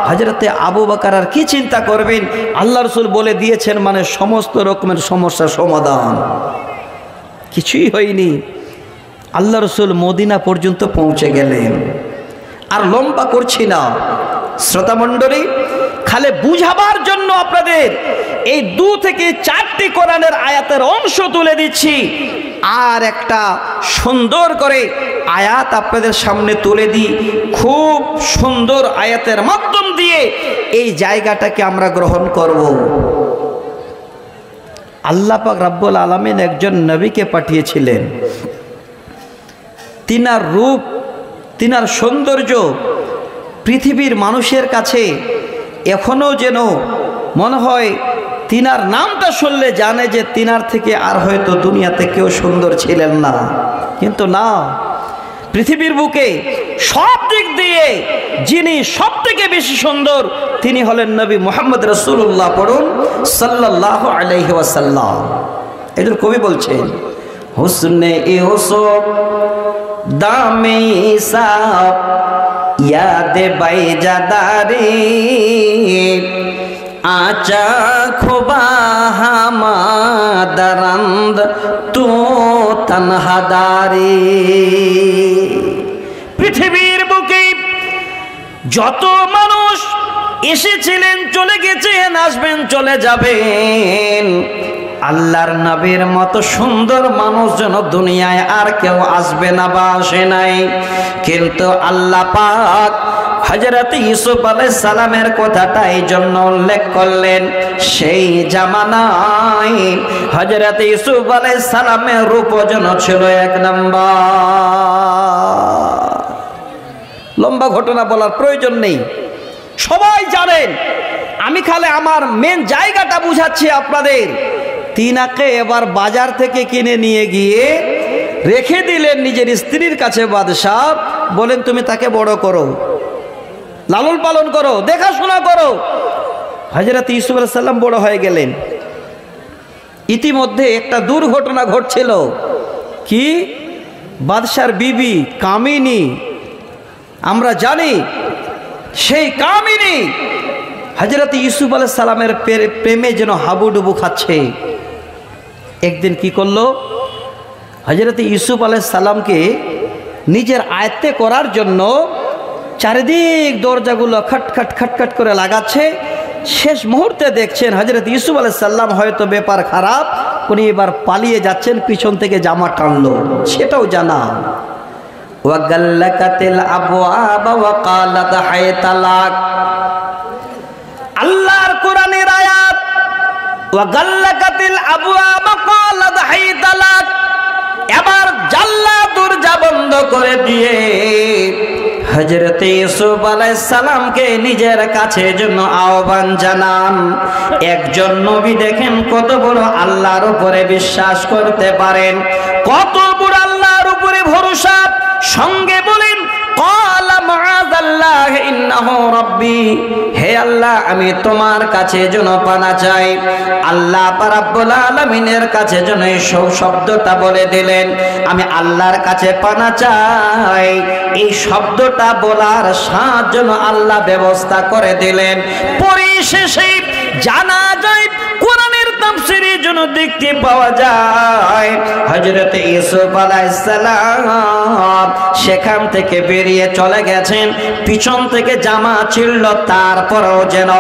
হযরতে আবু বকর আর কি চিন্তা করবেন? আল্লাহ রসুল বলে দিয়েছেন, মানে সমস্ত রকমের সমস্যার সমাধান। কিছুই হয়নি। আল্লাহ রসুল মদিনা পর্যন্ত পৌঁছে গেলেন। আর লম্বা করছি না শ্রোতা মণ্ডলী, খালি বুঝাবার জন্য আপনাদের এই 2 থেকে 4টি কোরআনের আয়াতের অংশ তুলে দিচ্ছি। আর একটা সুন্দর করে আয়াত আপনাদের সামনে তুলে দিই। খুব সুন্দর আয়াতের মাধ্যম দিয়ে এই জায়গাটাকে আমরা গ্রহণ করব। আল্লাহ পাক রব্বুল আলামিন একজন নবীকে পাঠিয়েছিলেন। তিনার রূপ, তিনার সৌন্দর্য পৃথিবীর মানুষের কাছে এখনো যেন মনে হয় তিনার নামটা শুনলে জানে যে তিনার থেকে আর হয়তো দুনিয়াতে কেউ সুন্দর ছিলেন না। কিন্তু না, পৃথিবীর বুকে সব দিক দিয়ে যিনি সব থেকে বেশি সুন্দর তিনি হলেন নবী মুহাম্মদ রাসূলুল্লাহ। পড়ুন সাল্লাল্লাহু আলাইহি ওয়াসাল্লাম। এদের কবি বলছেন, হুসনে ইউসুফ দামে ইসাব ইয়াদে বাইজাদারি আচা খোবা হামাদারন্দ তো তনহাদারি। পৃথিবীর বুকে যত মানুষ এসেছিলেন, চলে গেছেন, আসবেন, চলে যাবেন, আল্লাহর নবীর মতো সুন্দর মানুষ যেন দুনিয়ায় আর কেউ আসবে না বা আসে নাই। কিন্তু আল্লাহ পাক হযরত ইউসুফ আলাইহিস সালামের কথাটা এই জন্য উল্লেখ করলেন, সেই জামানায় হযরত ইউসুফ আলাইহিস সালামের রূপজন ছিল এক নাম্বার। লম্বা ঘটনা বলার প্রয়োজন নেই, সবাই জানেন। আমি খালি আমার মেন জায়গাটা বুঝাচ্ছি আপনাদের। তিনাকে এবার বাজার থেকে কিনে নিয়ে গিয়ে রেখে দিলেন নিজের স্ত্রীর কাছে বাদশাহ। বলেন তুমি তাকে বড় করো, লালন পালন করো, দেখাশোনা করো। হযরত ইউসুফ আলাইহিস সালাম বড় হয়ে গেলেন। ইতিমধ্যে একটা দুর্ঘটনা ঘটছিল। কি? বাদশার বিবি কামিনী, আমরা জানি সেই কামিনী হযরত ইউসুফ আলাইহিস সালামের প্রেমে যেন হাবুডুবু খাচ্ছে। একদিন কি করলো? হযরত ইউসুফ আলাইহিস সালামকে নিজের আয়ত্তে করার জন্য চারিদিক দরজাগুলো খটখট খটখট করে লাগাচ্ছে। শেষ মুহূর্তে দেখছেন হযরত ইউসুফ আলাইহিস সালাম হয়তো ব্যাপার খারাপ, উনি এবার পালিয়ে যাচ্ছেন, পিছন থেকে জামা টানলো, সেটাও জানা। ওয়াগাল্লাকাতিল আবওয়াবা ওয়া ক্বালাত হায়তালাক, আল্লাহর কোরআনের আয়াত। ওয়াগাল্লাকাতিল আবওয়াবা ক্বালাত হায়তালাক, এবার জানলা দরজা বন্ধ করে দিয়ে হযরত ইউসুফ আলাইহিস সালামকে নিজের কাছে জন্য আহ্বান জানান। একজন নবী দেখেন কত বড় আল্লাহর উপরে বিশ্বাস করতে পারেন, কত বড় আল্লাহর উপরে ভরসা। সঙ্গে বলেন ক্বালা মাআযাল্লাহ ইন্নাহু রাব্বি, হে আল্লাহ আমি তোমার কাছে যেন পানা চাই। আল্লাহ রাব্বুল আলামিনের কাছে যেন এই শব্দটা বলে দিলেন, আমি আল্লাহর কাছে পানা চাই। এই শব্দটা বলার সাহায্য যেন আল্লাহ ব্যবস্থা করে দিলেন। পরিশেষে জানা যায়, কোরআনের তাফসীরে যেন দেখতে পাওয়া যায় হযরত ইউসুফ আলাইহিস সালাম সেখান থেকে বেরিয়ে চলে গেছেন। পিছন থেকে জামা ছিঁড়ল, তারপরেও যেন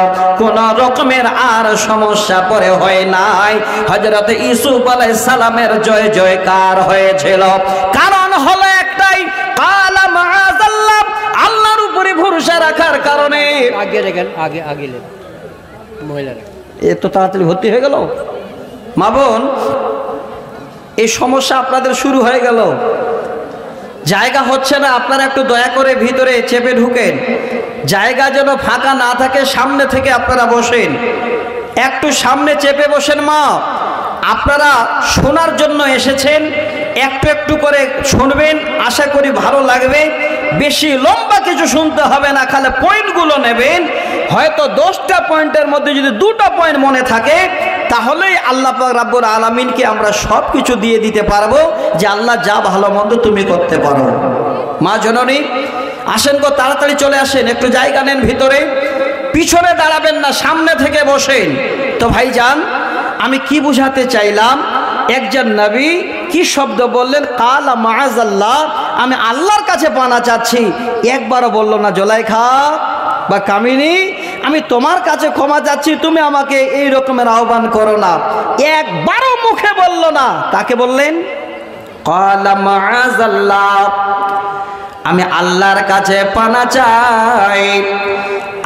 কোন রকমের আর সমস্যা পরে হয় নাই। হযরত ইউসুফ আলাইহিস সালামের জয় জয়কার হয়েছিল। কারণ হলো একটাই, ক্বালা মাআযাল্লাহ, আল্লাহর উপরে ভরসা রাখার কারণে। আগে দেখেন, আগে আগে মহিলারা এত তাড়াতাড়ি ভর্তি হয়ে গেল। মা বোন, এই সমস্যা আপনাদের শুরু হয়ে গেল, জায়গা হচ্ছে না। আপনারা একটু দয়া করে ভিতরে চেপে ঢুকেন, জায়গা যেন ফাঁকা না থাকে। সামনে থেকে আপনারা বসেন, একটু সামনে চেপে বসেন। মা, আপনারা শোনার জন্য এসেছেন, একটু একটু করে শুনবেন, আশা করি ভালো লাগবে। বেশি লম্বা কিছু শুনতে হবে না, খালি পয়েন্টগুলো নেবেন। হয়তো 10টা পয়েন্টের মধ্যে যদি 2টা পয়েন্ট মনে থাকে, তাহলেই আল্লাহ পাক রাব্বুল আলামিনকে আমরা সব কিছু দিয়ে দিতে পারবো, যে আল্লাহ যা ভালো মন্দ তুমি করতে পারো। মা জননী, আসেন গো, তাড়াতাড়ি চলে আসেন, একটু জায়গা নেন ভিতরে। পিছনে দাঁড়াবেন না, সামনে থেকে বসেন। তো ভাইজান, আমি কি বুঝাতে চাইলাম, একজন নবী কি শব্দ বললেন? ক্বালা মাআযাল্লাহ, আমি আল্লাহর কাছে পানা চাচ্ছি। একবারও বলল না জুলাইখা বা কামিনী আমি তোমার কাছে ক্ষমা চাচ্ছি, তুমি আমাকে এই রকমের আহ্বান করো না। একবারও মুখে বলল না। তাকে বললেন ক্বালা মাআযাল্লাহ, আমি আল্লাহর কাছে পানা চাই।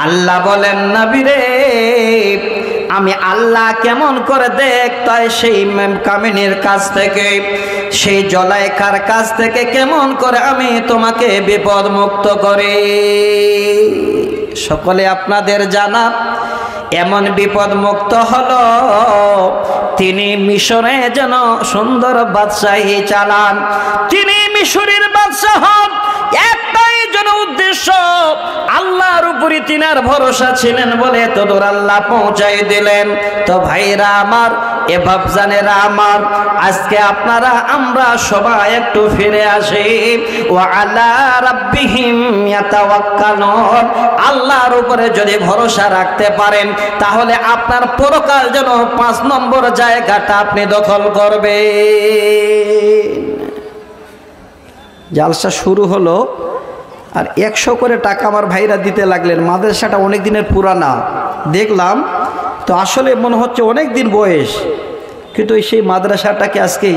আল্লাহ বলেন, নবী রে, আমি আল্লাহ কেমন করে দেখতাই সেই কামিনীর কাছ থেকে, সেই জলাইকার কাছ থেকে কেমন করে আমি তোমাকে বিপদ মুক্ত করি। সকলে আপনাদের জানা, এমন বিপদ মুক্ত হলো, তিনি মিশরে যেন সুন্দর বাদশাহী চালান। তিনি মিশরের বাদশাহ হন, একটাই যেন উদ্দেশ্য, আল্লাহর উপরে তিনার ভরসা ছিলেন বলে তদুর আল্লাহ পৌঁছাই দিলেন। তো ভাইরা আমার, এ বাপজানেরা আমার, আজকে আপনারা আমরা সবাই একটু ফিরে আসি। ওয়া আলা রাব্বিহিম ইয়াতাওয়াক্কালুন, আল্লাহর উপরে যদি ভরসা রাখতে পারেন, তাহলে আপনার পরকাল যেন 5 নম্বর জায়গাটা আপনি দখল করবেন। জালসা শুরু হলো, আর 100 করে টাকা আমার ভাইরা দিতে লাগলেন। মাদ্রাসাটা অনেক দিনের পুরানা দেখলাম, তো আসলে মনে হচ্ছে অনেক দিন বয়স, কিন্তু সেই মাদ্রাসাটাকে আজকে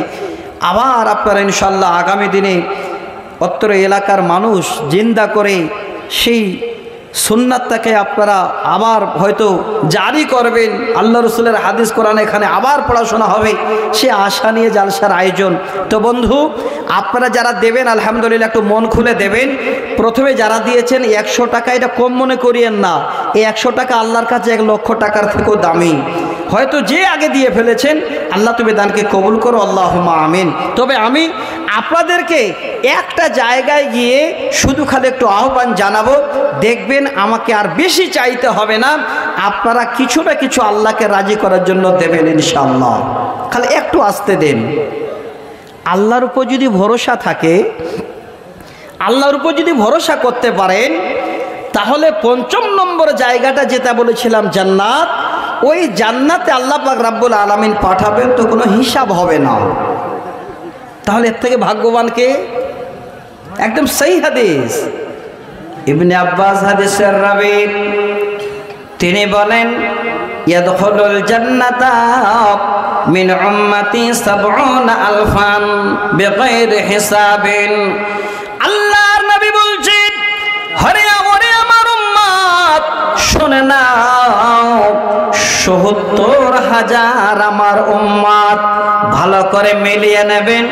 আবার আপনারা ইনশাল্লাহ আগামী দিনে অত্র এলাকার মানুষ জিন্দা করে সেই সুন্নাতটাকে আপনারা আবার হয়তো জারি করবেন, আল্লাহ রসুলের হাদিস কোরআন এখানে আবার পড়াশোনা হবে, সে আশা নিয়ে জালসার আয়োজন। তো বন্ধু, আপনারা যারা দেবেন আলহামদুলিল্লাহ একটু মন খুলে দেবেন। প্রথমে যারা দিয়েছেন 100 টাকা, এটা কম মনে করিয়েন না, এই 100 টাকা আল্লাহর কাছে 1 লক্ষ টাকার থেকেও দামি। হয়তো যে আগে দিয়ে ফেলেছেন, আল্লাহ তুমি দানকে কবুল করো, আল্লাহুম্মা আমিন। তবে আমি আপনাদেরকে একটা জায়গায় গিয়ে শুধু খালি একটু আহ্বান জানাবো, দেখবেন আমাকে আর বেশি চাইতে হবে না, আপনারা কিছু না কিছু আল্লাহকে রাজি করার জন্য দেবেন ইনশাআল্লাহ। খালি একটু আসতে দেন। আল্লাহর উপর যদি ভরসা থাকে, আল্লাহর উপর যদি ভরসা করতে পারেন, তাহলে ৫ম নম্বর জায়গাটা যেটা বলেছিলাম জান্নাত, ওই জান্নাতে আল্লাহ পাক রাব্বুল আলামিন পাঠাবেন, তো কোনো হিসাব হবে না। তাহলে এর থেকে ভাগ্যবান কে? একদম সহি হাদিস, ইবনে আব্বাস হাদিসের রাবী, তিনি বলেন ইয়াদখুলুল জান্নাতা মিন উম্মতি ৭০ আলফান বিগাইরি হিসাবিন। আল্লাহর নবী বলছেন, হরে আমার উম্মত শুনে নাও, ৭০,০০০ আমার উম্মত, ভালো করে মিলিয়ে নেবেন।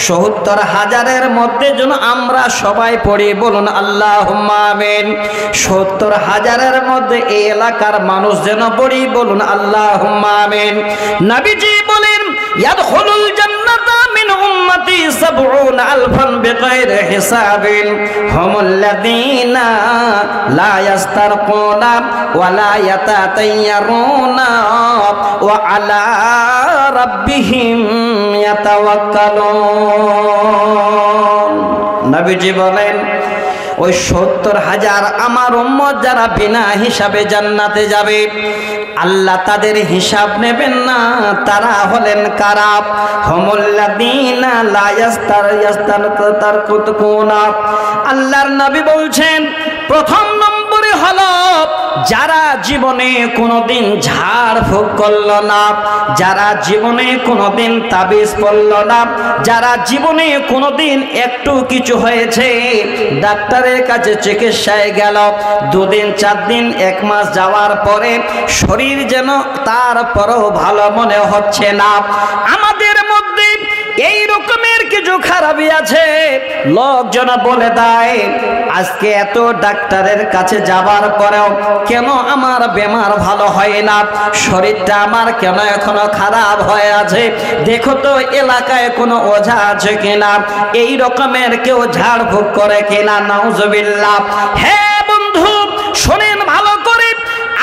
৭০,০০০-এর মধ্যে যেন আমরা সবাই পড়ি, বলুন আল্লাহুম্মা আমিন। ৭০,০০০-এর মধ্যে এই এলাকার মানুষ যেন পড়ি, বলুন আল্লাহুম্মা আমিন। নবীজি বলেন ইয়াদখুলুল জান্নাতা মিন উম্মতি ৭০ আলফান বিগাইরি হিসাবিন হুমুল্লাযীনা লা ইস্তারকুনা ওয়া লা ইয়াতাতায়্যারুনা ওয়া আলা রাব্বিহিম ইয়াতাওয়াক্কালুন। নবীজি বলেন ওই ৭০,০০০ আমার উম্মত যারা বিনা হিসাবে জান্নাতে যাবে, আল্লাহ তাদের হিসাব নেবেন না। তারা হলেন কারা? হুমুল্লাযীনা লা ইস্তারকুনা। আল্লাহর নবী বলছেন, প্রথম নম্বরে হলো যারা জীবনে কোনোদিন ঝাড় ফুঁক করল না, যারা জীবনে কোনোদিন তাবিজ পড়ল না, যারা জীবনে কোনোদিন একটু কিছু হয়েছে ডাক্তারের কাছে চিকিৎসায় গেল, 2 দিন 4 দিন 1 মাস যাওয়ার পরে শরীর যেন তারপরও ভালো মনে হচ্ছে না। আমাদের মধ্যে এই রকমের কিছু খারাপই আছে, লোকজন বলে দেয় আজকে এত ডাক্তারের কাছে যাবার পরেও কেন আমার বেমার ভালো হয় না, শরীরটা আমার কেন এখনো খারাপ হয়ে আছে, দেখো তো এলাকায় কোনো ওঝা আছে কিনা, এই রকমের কেউ ঝাড়ফুঁক করে কিনা, নাউজুবিল্লাহ। হ্যাঁ বন্ধু, শোনেন ভালো করে,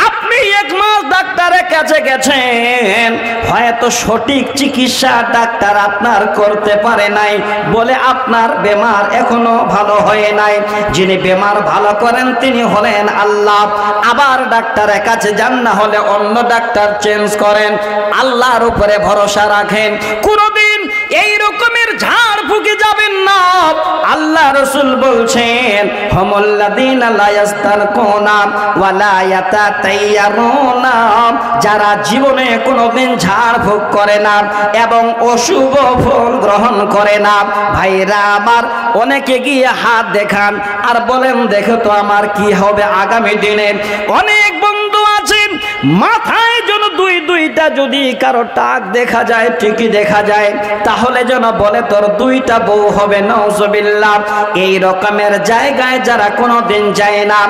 আপনি 1 মাস ডাক্তারের কাছে গেছেন, হয়তো সঠিক চিকিৎসা ডাক্তার আপনার করতে পারে নাই বলে আপনার বেমার এখনো ভালো হয় নাই। যিনি বেমার ভালো করেন তিনি হলেন আল্লাহ। আবার ডাক্তারের কাছে যান, না হলে অন্য ডাক্তার চেঞ্জ করেন, আল্লাহর উপরে ভরসা রাখেন। কোনদিন এই রকমের ঝাড় ফুঁকে যাবেন না। আল্লাহ রাসূল বলছেন হুমুল্লাযীনা লা ইস্তারকুনা ওয়া লা ইয়াতাতায়্যারুনা, যারা জীবনে কোনোদিন ঝাড় ফুঁক করে না এবং অশুভ ফল গ্রহণ করে না। ভাইরা আমার, অনেকে গিয়ে হাত দেখান আর বলেন দেখো তো আমার কি হবে আগামী দিনে। অনেক বন্ধু আছেন মাথায় যেন 2টা যদি কারো টাক দেখা যায়, ঠিকই দেখা যায়, তাহলে যেন বলে তোর 2টা বউ হবে, নাউজুবিল্লাহ। এই রকমের জায়গায় যারা কোনোদিন যায় না,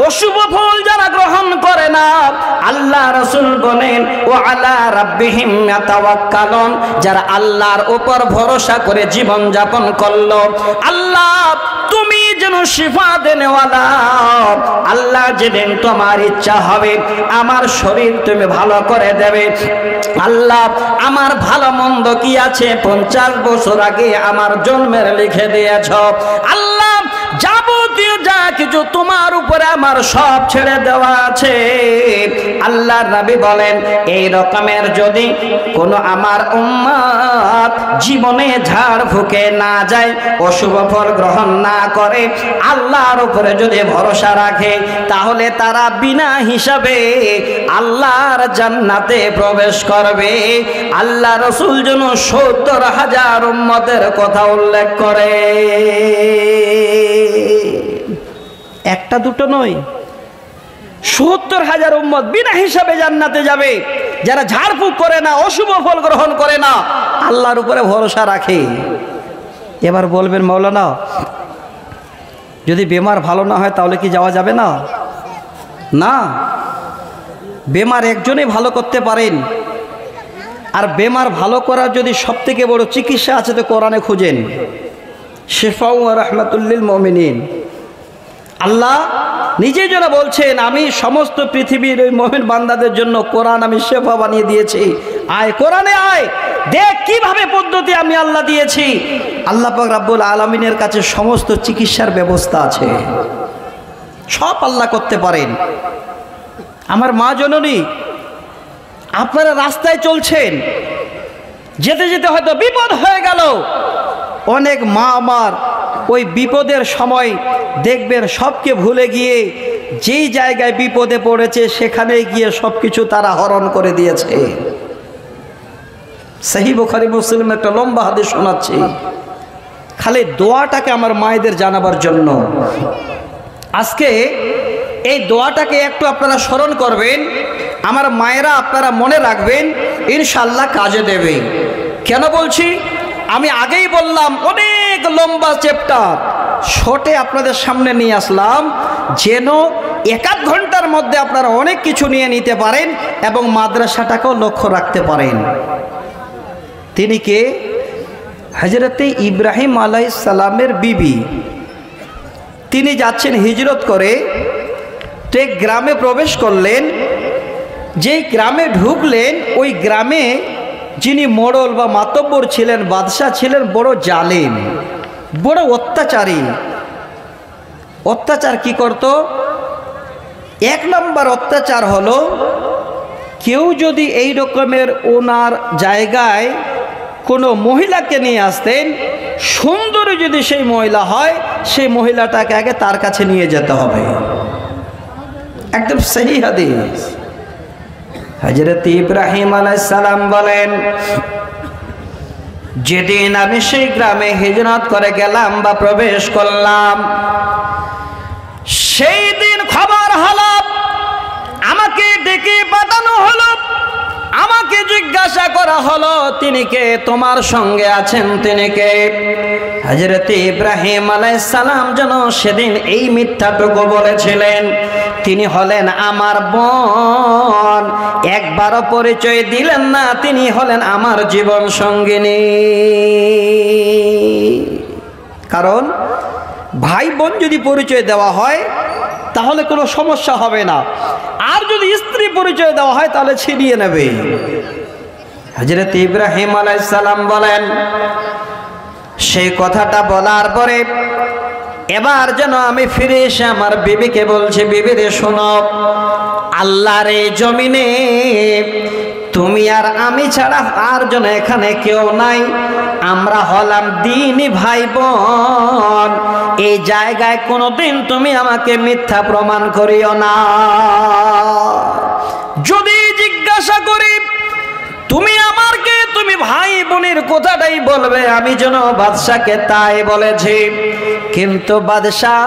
অশুভ ফল যারা গ্রহণ করে না, আল্লাহ রাসূল বলেন ওয়া আলা রাব্বিহিম ইয়াতাওয়াক্কালুন, যারা আল্লাহর উপর ভরসা করে জীবন যাপন করলো, আল্লাহ তুমি যেন শিফা দেনেওয়ালা, আল্লাহ যেদিন তোমার ইচ্ছা হবে আমার শরীর তুমি ভালো করে দেবে। আল্লাহ আমার ভালো মন্দ কি আছে 50 বছর আগে আমার জন্মের লিখে দিয়েছ। আল্লাহ যাবতীয় যা কিছু তোমার উপরে আমার সব ছেড়ে দেওয়া আছে। আল্লাহর নবী বলেন এই রকমের যদি কোনো আমার উম্মত জীবনে ঝাড় ফুঁকে না যায়, অশুভ ফল গ্রহণ না করে, আল্লাহর উপরে যদি ভরসা রাখে, তাহলে তারা বিনা হিসাবে আল্লাহর জান্নাতে প্রবেশ করবে। আল্লাহ রাসূল যেন ৭০,০০০ উম্মতের কথা উল্লেখ করে, 1টা 2টো নয়, ৭০,০০০ উম্মত বিনা হিসাবে জান্নাতে যাবে, যারা ঝাড়ফুঁক করে না, অশুভ ফল গ্রহণ করে না, আল্লাহর উপরে ভরসা রাখে। এবার বলবেন মাওলানা, যদি বেমার ভালো না হয় তাহলে কি যাওয়া যাবে না? না, বেমার একজনই ভালো করতে পারেন। আর বেমার ভালো করার যদি সবথেকে বড় চিকিৎসা আছে তো কোরআনে খুঁজেন, শিফাউ ওয়া রাহমাতুল লিল মুমিনিন। আল্লাহ নিজেই যেন বলছেন, আমি সমস্ত পৃথিবীর ওই মুমিন বান্দাদের জন্য কোরআন আমি শেফা বানিয়ে দিয়েছি। আয় কোরআনে আয়, দেখ কিভাবে পদ্ধতি আমি আল্লাহ দিয়েছি। আল্লাহ পাক রব্বুল আলামিনের কাছে সমস্ত চিকিৎসার ব্যবস্থা আছে, সব আল্লাহ করতে পারেন। আমার মা জননী, আপনারা রাস্তায় চলছেন, যেতে যেতে হয়তো বিপদ হয়ে গেল। অনেক মা আমার ওই বিপদের সময় দেখবেন সবকে ভুলে গিয়ে যেই জায়গায় বিপদে পড়েছে সেখানে গিয়ে সব কিছু তারা হরণ করে দিয়েছে। সহিহ বুখারী মুসলিম একটা লম্বা হাদিস শোনাচ্ছি, খালি দোয়াটাকে আমার মায়েদের জানাবার জন্য। আজকে এই দোয়াটাকে একটু আপনারা স্মরণ করবেন, আমার মায়েরা আপনারা মনে রাখবেন, ইনশাআল্লাহ কাজে দেবে। কেন বলছি? আমি আগেই বললাম অনেক লম্বা চ্যাপ্টার শর্টে আপনাদের সামনে নিয়ে আসলাম, যেন 1-8 ঘন্টার মধ্যে আপনারা অনেক কিছু নিয়ে নিতে পারেন এবং মাদ্রাসাটাকেও লক্ষ্য রাখতে পারেন। তিনি কে? হযরতে ইব্রাহিম আলাইহিস সালামের বিবি। তিনি যাচ্ছেন হিজরত করে, তো এক গ্রামে প্রবেশ করলেন। যেই গ্রামে ঢুকলেন, ওই গ্রামে যিনি মোড়ল বা মাতব্বর ছিলেন, বাদশাহ ছিলেন, বড় জালেম, বড় অত্যাচারী। অত্যাচার কি করত? 1 নম্বর অত্যাচার হলো, কেউ যদি এই রকমের ওনার জায়গায় কোনো মহিলাকে নিয়ে আসতেন, সুন্দরী যদি সেই মহিলা হয়, সেই মহিলাটাকে আগে তার কাছে নিয়ে যেতে হবে। একদম সহিহ হাদিস। হযরত ইব্রাহিম আলাইহিস সালাম বলেন, যেদিন আমি সেই গ্রামে হিজরত করে গেলাম বা প্রবেশ করলাম, সেই দিন খবর হলো, আমাকে ডেকে পাঠানো হলো, আমাকে জিজ্ঞাসা করা হলো, তিনি কে? তোমার সঙ্গে আছেন তিনি কে? হযরত ইব্রাহিম আলাইহিস সালাম যেন সেদিন এই মিথ্যাটুকু বলেছিলেন, তিনি হলেন আমার বোন। একবারও পরিচয় দিলেন না, তিনি হলেন আমার জীবন সঙ্গিনী। কারণ ভাই বোন যদি পরিচয় দেওয়া হয় তাহলে কোনো সমস্যা হবে না, আর যদি স্ত্রী পরিচয় দেওয়া হয় তাহলে ছিনিয়ে নেবে। হযরত ইব্রাহিম আলাইহিস সালাম বলেন, সেই কথাটা বলার পরে এবার যেন আমি ফিরে এসে আমার বিবিকে বলছি, বিবি রে শোনো, আল্লাহর এই জমিনে তুমি আর আমি ছাড়া আর যেন এখানে কেউ নাই। আমরা হলাম দ্বীনি ভাই বোন। এই জায়গায় কোনোদিন তুমি আমাকে মিথ্যা প্রমাণ করিও না। যদি জিজ্ঞাসা করি তুমি আমার কে, তুমি ভাই বোনের কথাটাই বলবে, আমি যেন বাদশাকে তাই বলেছি। কিন্তু বাদশাহ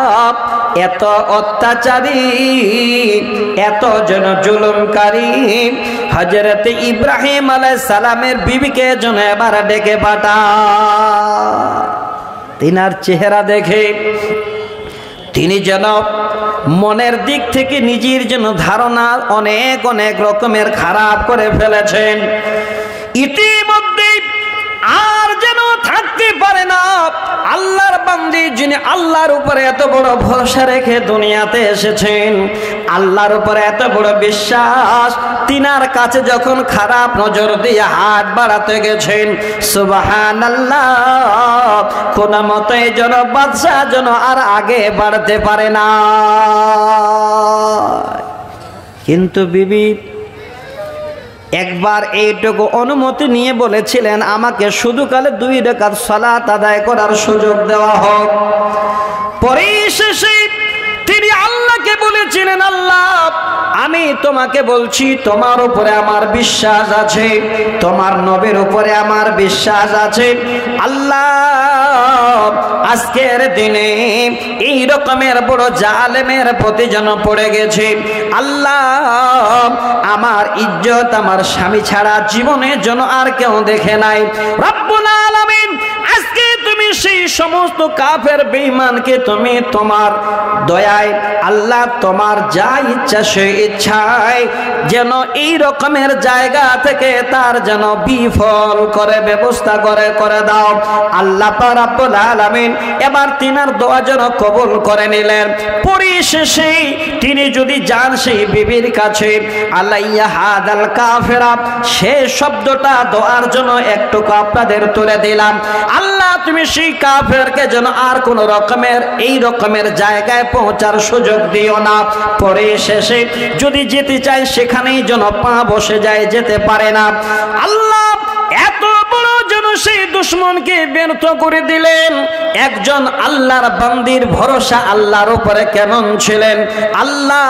এত অত্যাচারী, এত যেন জুলুমকারী, হযরত ইব্রাহিম আলাইহিস সালামের বিবিকে যেন এবার ডেকে পাঠা। তিনার চেহারা দেখে তিনি যেন মনের দিক থেকে নিজের যেন ধারণা অনেক অনেক রকমের খারাপ করে ফেলেছেন। ইতিমধ্যে আর যেন থাকতে পারে না। আল্লাহর বান্দী যিনি আল্লাহর উপরে এত বড় ভরসা রেখে দুনিয়াতে এসেছেন, আল্লাহর উপরে এত বড় বিশ্বাস, তিনার কাছে যখন খারাপ নজর দিয়ে হাত বাড়াতে গেছেন, সুবহানাল্লাহ, কোন মতে যেন বাদশা যেন আর আগে বাড়তে পারে না। কিন্তু বিবি একবার এইটুকু অনুমতি নিয়ে বলেছিলেন, আমাকে শুধু কালে 2 রাকাত সালাত আদায় করার সুযোগ দেওয়া হোক। পরিশেষে তিনি আল্লাহকে বলেছিলেন, আল্লাহ আমি তোমাকে বলছি, তোমার উপরে আমার বিশ্বাস আছে, তোমার নবীর উপরে আমার বিশ্বাস আছে। আল্লাহ আজকের দিনে এই রকমের বড় জালেমের প্রতি যেন পড়ে গেছে। আল্লাহ আমার ইজ্জত আমার স্বামী ছাড়া জীবনের জন্য আর কেউ দেখে নাই। রব্বুল আলামিন আজকে তুমি সেই সমস্ত কাফের বেঈমানকে তুমি তোমার দয়ায় আল্লাহ তোমার যা ইচ্ছা সেই ইচ্ছায় যেন এই রকমের জায়গা থেকে তার যেন বিফল করে ব্যবস্থা করে দাও। আল্লাহ পাক রব্বুল আলামিন এবার তিনার দোয়া যেন কবুল করে নিলেন। পরিশেষে তিনি যদি যান সেই বিবির কাছে, আলাইয়া হাদাল কাফেরা, সে শব্দটা দোয়ার জন্য একটুকু আপনাদের তুলে দিলাম। আল্লাহ তুমি সেই কাফেরকে যেন আর কোন রকমের এই রকমের জায়গায় পৌঁছার সুযোগ দিও না। পরে শেষে যদি যেতে চায় সেখানেই যেন পা বসে যায়, যেতে পারে না। আল্লাহ এত বড় যেন সেই দুশমনকে ব্যর্থ করে দিলেন। একজন আল্লাহর বান্দির ভরসা আল্লাহর উপরে কেমন ছিলেন? আল্লাহ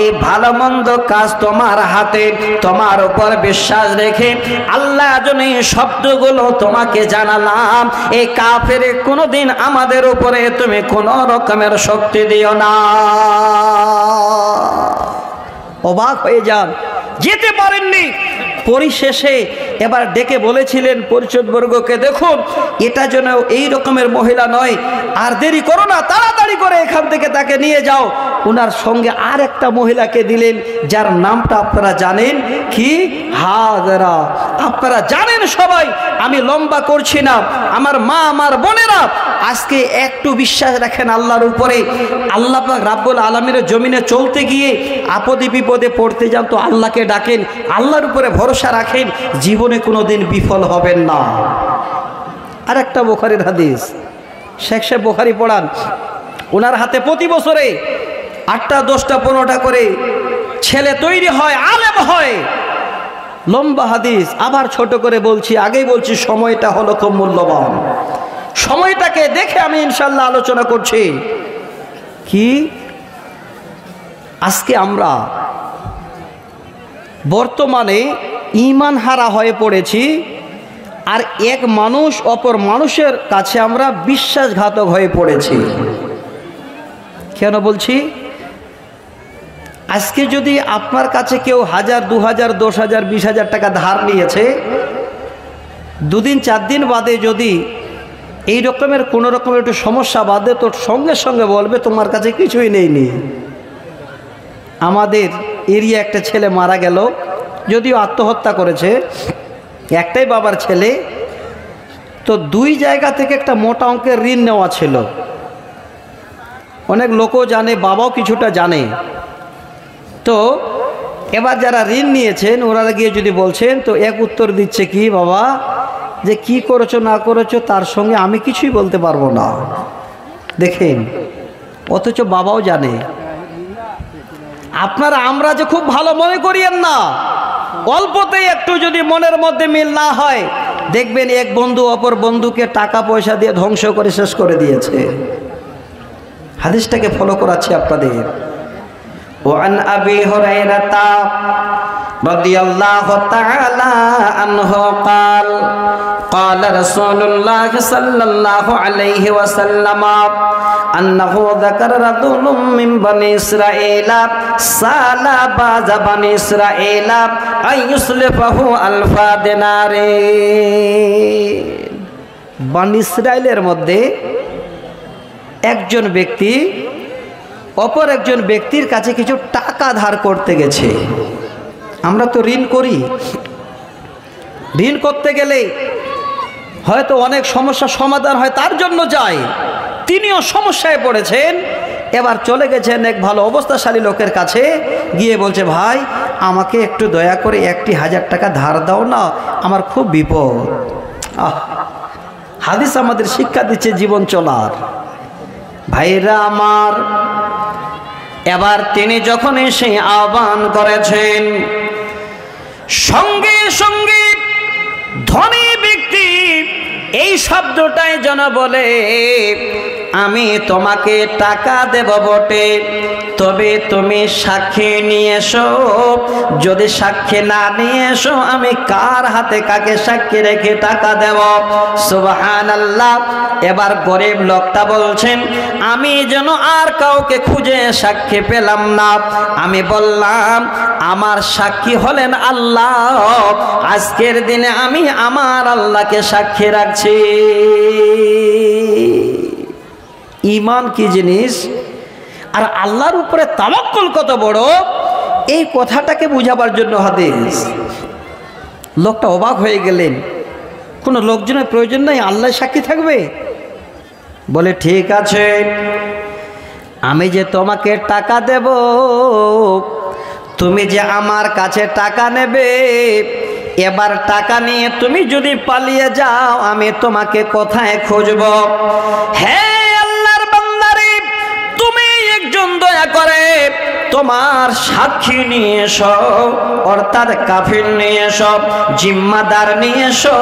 এই ভালো মন্দ কাজ তোমার হাতে, তোমার উপর বিশ্বাস রেখে আল্লাহ যেন এই শব্দগুলো তোমাকে জানালাম, এই কাফের কোনোদিন আমাদের উপরে তুমি কোন রকমের শক্তি দিও না। অবাক হয়ে যান, যেতে পারেননি। পরিশেষে এবার ডেকে বলেছিলেন পরিষদবর্গকে, দেখুন এটা যেন এই রকমের মহিলা নয়, আর দেরি করো না, তাড়াতাড়ি করে এখান থেকে তাকে নিয়ে যাও। ওনার সঙ্গে আর একটা মহিলাকে দিলেন, যার নামটা আপনারা জানেন কি? হাজেরা। আপনারা জানেন সবাই, আমি লম্বা করছি না। আমার মা, আমার বোনেরা, আজকে একটু বিশ্বাস রাখেন আল্লাহর উপরে। আল্লাহ পাক রাব্বুল আলামিনের জমিনে চলতে গিয়ে আপদে বিপদে পড়তে যান তো আল্লাহকে ডাকেন, আল্লাহর উপরে ভরসা রাখেন, জীবনে কোনোদিন বিফল হবেন না। আর একটা বুখারীর হাদিস, শেখ সাহেব বুখারী পড়ান, ওনার হাতে প্রতি বছরে 8টা 10টা 15টা করে ছেলে তৈরি হয়, আলেম হয়। লম্বা হাদিস, আবার ছোট করে বলছি, আগেই বলছি সময়টা হলো খুব মূল্যবান। সময়টাকে দেখে আমি ইনশাল্লাহ আলোচনা করছি। কি আজকে আমরা বর্তমানে ঈমান হারা হয়ে পড়েছি, আর এক মানুষ অপর মানুষের কাছে আমরা বিশ্বাসঘাতক হয়ে পড়েছি। কেন বলছি? আজকে যদি আপনার কাছে কেউ 1000 2000 10,000 20,000 টাকা ধার নিয়েছে, 2 দিন 4 দিন বাদে যদি এই রকমের কোনো রকমের একটু সমস্যা বাদে, তোর সঙ্গে সঙ্গে বলবে তোমার কাছে কিছুই নেই। আমাদের এরিয়া একটা ছেলে মারা গেল, যদিও আত্মহত্যা করেছে, একটাই বাবার ছেলে। তো 2 জায়গা থেকে একটা মোটা অঙ্কের ঋণ নেওয়া ছিল। অনেক লোকও জানে, বাবাও কিছুটা জানে। তো এবার যারা ঋণ নিয়েছেন ওনারা গিয়ে যদি বলছেন, তো এক উত্তর দিচ্ছে কি, বাবা যে কি করেছো না করেছো তার সঙ্গে আমি কিছুই বলতে পারবো না। দেখেন, অথচ বাবাও জানে। আপনারা আমরা যে খুব ভালো মনে করিয়েন না, অল্পতেই একটু যদি মনের মধ্যে মিল না হয়, দেখবেন এক বন্ধু অপর বন্ধুকে টাকা পয়সা দিয়ে ধ্বংস করে শেষ করে দিয়েছে। হাদিসটাকে ফলো করাচ্ছি আপনাদের। وعن أبي هريرة رضي الله تعالى عنه قال قال رسول الله صلى الله عليه وسلم أنه ذكر رجل من بني إسرائيل سأل بعض بني إسرائيل أن يسلفه 1000 دينار। বনী ইসরাইলের মধ্যে একজন ব্যক্তি অপর একজন ব্যক্তির কাছে কিছু টাকা ধার করতে গেছে। আমরা তো ঋণ করি, ঋণ করতে গেলে হয়তো অনেক সমস্যা সমাধান হয়, তার জন্য যায়। তিনিও সমস্যায় পড়েছেন, এবার চলে গেছেন এক ভালো অবস্থাশালী লোকের কাছে, গিয়ে বলছে, ভাই আমাকে একটু দয়া করে 1000 টাকা ধার দাও না, আমার খুব বিপদ। হাদিস আমাদের শিক্ষা দিচ্ছে জীবন চলার। ভাইরা আমার, এবার তিনি যখন এসে আহ্বান করেছেন, সঙ্গে সঙ্গে ধনী ব্যক্তি এই শব্দটাই যেন বলে, আমি তোমাকে টাকা দেব বটে, তবে তুমি সাক্ষী নিয়ে এসো। যদি সাক্ষী না নিয়ে এসো আমি কার হাতে কাকে সাক্ষী রেখে টাকা দেব? সুবহানাল্লাহ। এবার গরিব লোকটা বলছেন, আমি যেন আর কাউকে খুঁজে সাক্ষী পেলাম না। আমি বললাম, আমার সাক্ষী হলেন আল্লাহ। আজকের দিনে আমি আমার আল্লাহকে সাক্ষী রাখছি। ঈমান কি জিনিস আর আল্লাহর উপরে তাওয়াক্কুল কত বড়, এই কথাটাকে বুঝাবার জন্য হাদিস। লোকটা অবাক হয়ে গেলেন, কোনো লোকজনের প্রয়োজন নাই, আল্লাহ সাক্ষী থাকবে। বলে ঠিক আছে, আমি যে তোমাকে টাকা দেব, তুমি যে আমার কাছে টাকা নেবে, এবার টাকা নিয়ে তুমি যদি পালিয়ে যাও আমি তোমাকে কোথায় খুঁজব? হ্যাঁ আল্লাহর বান্দারে, তুমি একজন দয়া করে তোমার সাক্ষী নিয়ে এসো, অর্থাৎ কাফির নিয়ে এসো, জিম্মাদার নিয়ে এসো।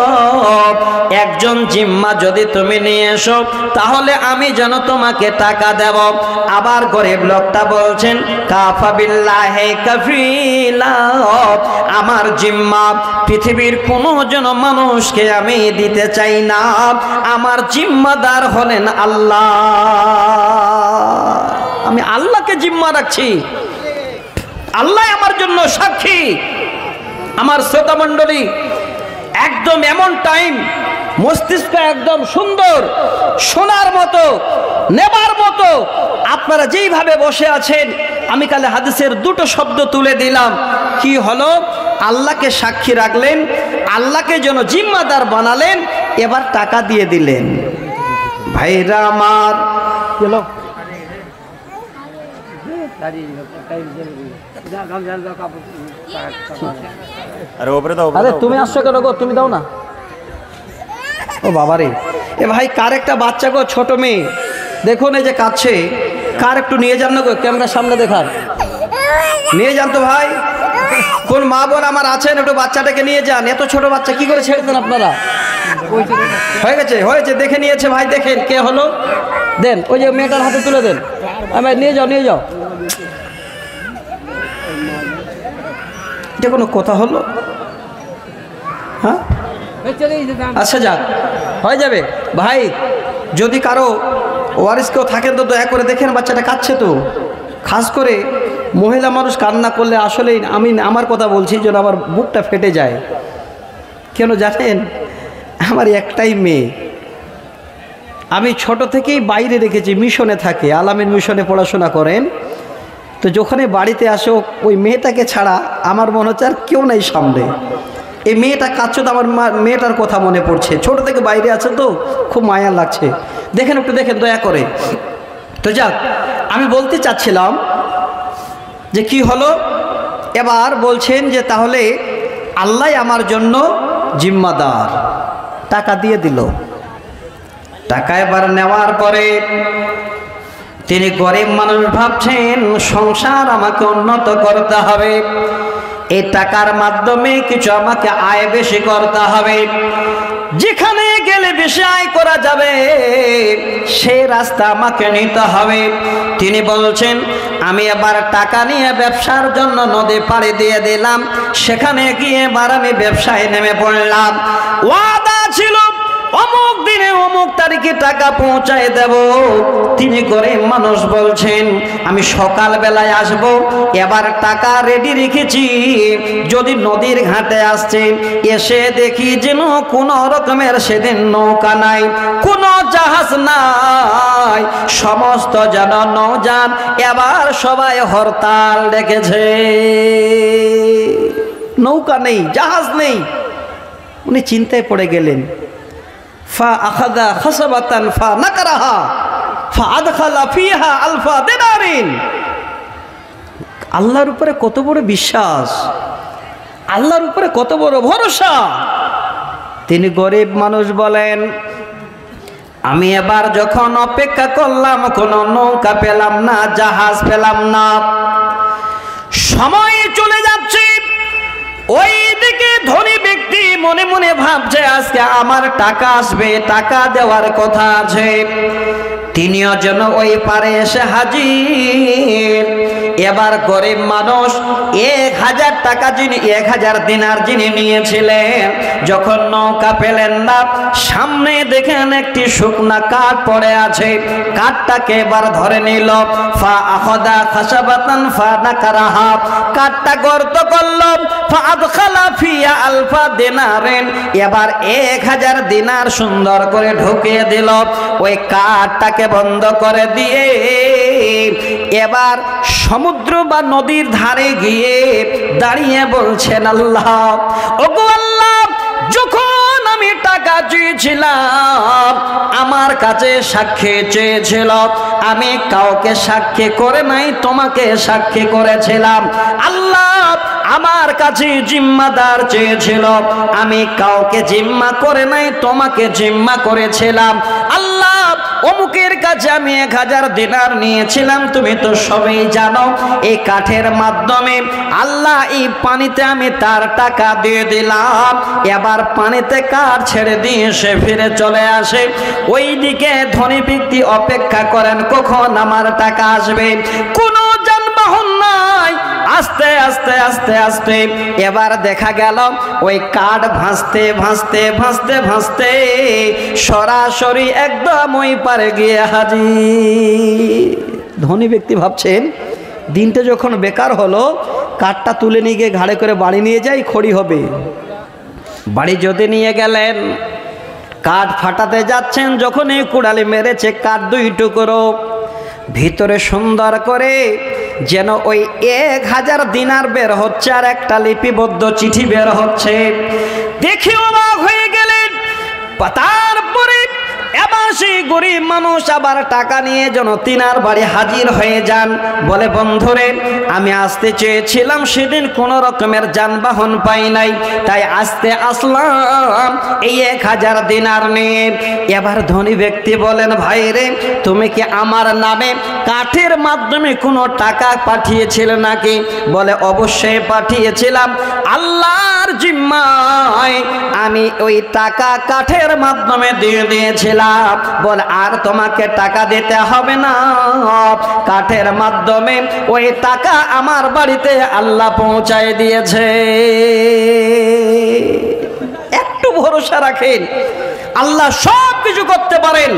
একজন জিম্মা যদি তুমি নিয়ে এসো তাহলে আমি যেন তোমাকে টাকা দেব। আবার গরিব লোকটা বলছেন, কাফা বিল্লাহি কাফিলা, আমার জিম্মা পৃথিবীর কোনো জন মানুষকে আমি দিতে চাই না, আমার জিম্মাদার হলেন আল্লাহ। আমি আল্লাহকে জিম্মা রাখছি, আল্লাহ আমার জন্য সাক্ষী। আমার শ্রোতা মণ্ডলী, একদম এমন টাইম, মস্তিষ্ক একদম সুন্দর, শোনার মতো, নেবার মতো। আপনারা যেইভাবে বসে আছেন, আমি কালে হাদিসের দুটো শব্দ তুলে দিলাম। কি হলো? আল্লাহকে সাক্ষী রাখলেন, আল্লাহকে যেন জিম্মাদার বানালেন, এবার টাকা দিয়ে দিলেন। ভাইরা আমার, আরে তুমি আসছো কেন গো? তুমি দাও না। ও বাবারে, এ ভাই কার একটা বাচ্চা গো, ছোট মেয়ে, দেখুন এই যে কাঁদছে, কার একটু নিয়ে যান না গো, ক্যামেরার সামনে দেখান, নিয়ে যান তো ভাই। কোন মা বোন আমার আছেন, একটু বাচ্চাটাকে নিয়ে যান। এত ছোট বাচ্চা কি করে ছেড়ে দেন আপনারা? হয়ে গেছে, হয়েছে, দেখে নিয়েছে ভাই। দেখেন কে হলো, দেন ওই যে মেয়েটার হাতে তুলে দেন। আমি নিয়ে যাও, নিয়ে যাও। এটা কোনো কথা হলো? হ্যাঁ, আচ্ছা যাক, হয়ে যাবে ভাই। যদি কারো ওয়ারিস কেউ থাকেন তো দয়া করে দেখেন, বাচ্চাটা কাঁদছে তো। খাস করে মহিলা মানুষ কান্না করলে আসলেই আমার কথা বলছি যেন আমার বুকটা ফেটে যায়। কেন জানেন? আমার একটাই মেয়ে, আমি ছোট থেকেই বাইরে রেখেছি, মিশনে থাকে, আলামিন মিশনে পড়াশোনা করেন। তো যখন বাড়িতে আসো, ওই মেয়েটাকে ছাড়া আমার মনে হচ্ছে আর কেউ নাই সামনে। এই মেয়েটা কাঁদছে তো আমার মেয়েটার কথা মনে পড়ছে, ছোট থেকে বাইরে আছে তো খুব মায়া লাগছে। দেখেন, একটু দেখেন দয়া করে। তো যাক, আমি বলতে চাচ্ছিলাম যে কি হলো। এবার বলছেন যে তাহলে আল্লাহ আমার জন্য জিম্মাদার, টাকা দিয়ে দিল। টাকা এবার নেওয়ার পরে তিনি গরিব মানুষ ভাবছেন, সংসার আমাকে উন্নত করতে হবে, এই টাকার মাধ্যমে কিছু আমাকে আয় বেশি করতে হবে। যেখানে গেলে বেশি আয় করা যাবে সেই রাস্তা আমাকে নিতে হবে। তিনি বলছেন, আমি এবার টাকা নিয়ে ব্যবসার জন্য নদী পাড়ি দিয়ে দিলাম। সেখানে গিয়ে এবার আমি ব্যবসায় নেমে পড়লাম। ওয়াদা ছিল অমুক দিনে অমুক তারিখে টাকা পৌঁছায় দেব। তিনি গরিব মানুষ বলছেন, আমি সকাল বেলায় আসব। এবার টাকা রেডি রেখেছি, যদি নদীর ঘাটে আসছে, এসে দেখি যেন কোনো রকমের সেদিন নৌকা নাই, কোনো জাহাজ নাই, সমস্ত যেন নৌযান এবার সবাই হরতাল ডেকেছে। নৌকা নেই, জাহাজ নেই। উনি চিন্তায় পড়ে গেলেন। ফা আখাযা খাসাবাতান ফা নাকারাহা ফা আদখালা ফিহা আলফা দিনারিন। আল্লাহর উপরে কত বড় বিশ্বাস, আল্লাহর উপরে কত বড় ভরসা। তিনি গরিব মানুষ বলেন, আমি এবার যখন অপেক্ষা করলাম, কোনো নৌকা পেলাম না, জাহাজ পেলাম না, সময় চলে যাচ্ছে। ওই দিকে ধনী ব্যক্তি মনে মনে ভাবছে, আজকে আমার টাকা আসবে, টাকা দেওয়ার কথা আছে। তিনিও যেন ওই পারে এসে হাজির। এবার গরিব মানুষ 1000 টাকা যিনি 1000 দিনার যিনি নিয়েছিলেন, যখন নৌকা পেলেন না, সামনে দেখেন একটি শুকনা কাঠ পড়ে আছে। কাঠটাকে এবার ধরে নিল, ফা আখদা খাসাবাতান ফা নাকারাহা, কাঠটা গর্ত করল, ফা আদখালা ফিয়া আলফা দিনারেন, এবার 1000 দিনার সুন্দর করে ঢুকিয়ে দিল। ওই কাঠটাকে বন্ধ করে দিয়ে এবার সমুদ্র বা নদীর ধারে গিয়ে দাঁড়িয়ে বলছেন, আল্লাহ, ওগো আল্লাহ, যখন আমি টাকা চেয়েছিলাম আমার কাছে সাক্ষী চেয়েছিল, আমি কাউকে সাক্ষী করে নাই, তোমাকে সাক্ষী করেছিলাম। আল্লাহ, আমার কাছে জিম্মাদার চেয়েছিল, আমি কাউকে জিম্মা করে নাই, তোমাকে জিম্মা করেছিলাম। আল্লাহ, অমুকের কাছে আমি 1000 দিনার নিয়েছিলাম, তুমি তো সবই জানো। এই কাঠের মাধ্যমে আল্লাহ এই পানিতে আমি তার টাকা দিয়ে দিলাম। এবার পানিতে কাঠ ছেড়ে দিয়ে সে ফিরে চলে আসে। ওইদিকে ধনী ব্যক্তি অপেক্ষা করেন কখন আমার টাকা আসবে। কোনো যানবাহন নাই, আস্তে আস্তে আস্তে আস্তে এবার দেখা গেল ওই কাঠ ভাসতে ভাসতে ভাসতে ভাসতে সরাসরি একদম ওই পারে গিয়ে হাজির। ধনী ব্যক্তি ভাবছেন, দিনটা যখন বেকার হলো, কাঠটা তুলে নিয়ে গিয়ে ঘাড়ে করে বাড়ি নিয়ে যাই, খড়ি হবে। বাড়ি যদি নিয়ে গেলেন, কাঠ ফাটাতে যাচ্ছেন, যখন এই কুড়ালি মেরেছে কাঠ 2 টুকরো, ভিতরে সুন্দর করে যেন ওই 1000 দিনার বের হচ্ছে আর একটা লিপিবদ্ধ চিঠি বের হচ্ছে। দেখে অবাক হয়ে গেলেন। তারপরে এবার সেই গরিব মানুষ আবার টাকা নিয়ে যেন তিনার বাড়ি হাজির হয়ে যান। বলে, বন্ধুরে, আমি আসতে চেয়েছিলাম, সেদিন কোনো রকমের যানবাহন পাই নাই, তাই আসতে আসলাম এই 1000 দিনার নিয়ে। এবার ধনী ব্যক্তি বলেন, ভাই রে, তুমি কি আমার নামে কাঠের মাধ্যমে কোনো টাকা পাঠিয়েছিলে নাকি? বলে, অবশ্যই পাঠিয়েছিলাম, আল্লাহর জিম্মায় আমি ওই টাকা কাঠের মাধ্যমে দিয়ে দিয়েছিলাম। বলে, আর তোমাকে টাকা দিতে হবে না, কাঠের মাধ্যমে ওই টাকা আমার বাড়িতে আল্লাহ পৌঁছায় দিয়েছে। একটু ভরসা রাখেন, আল্লাহ সব কিছু করতে পারেন।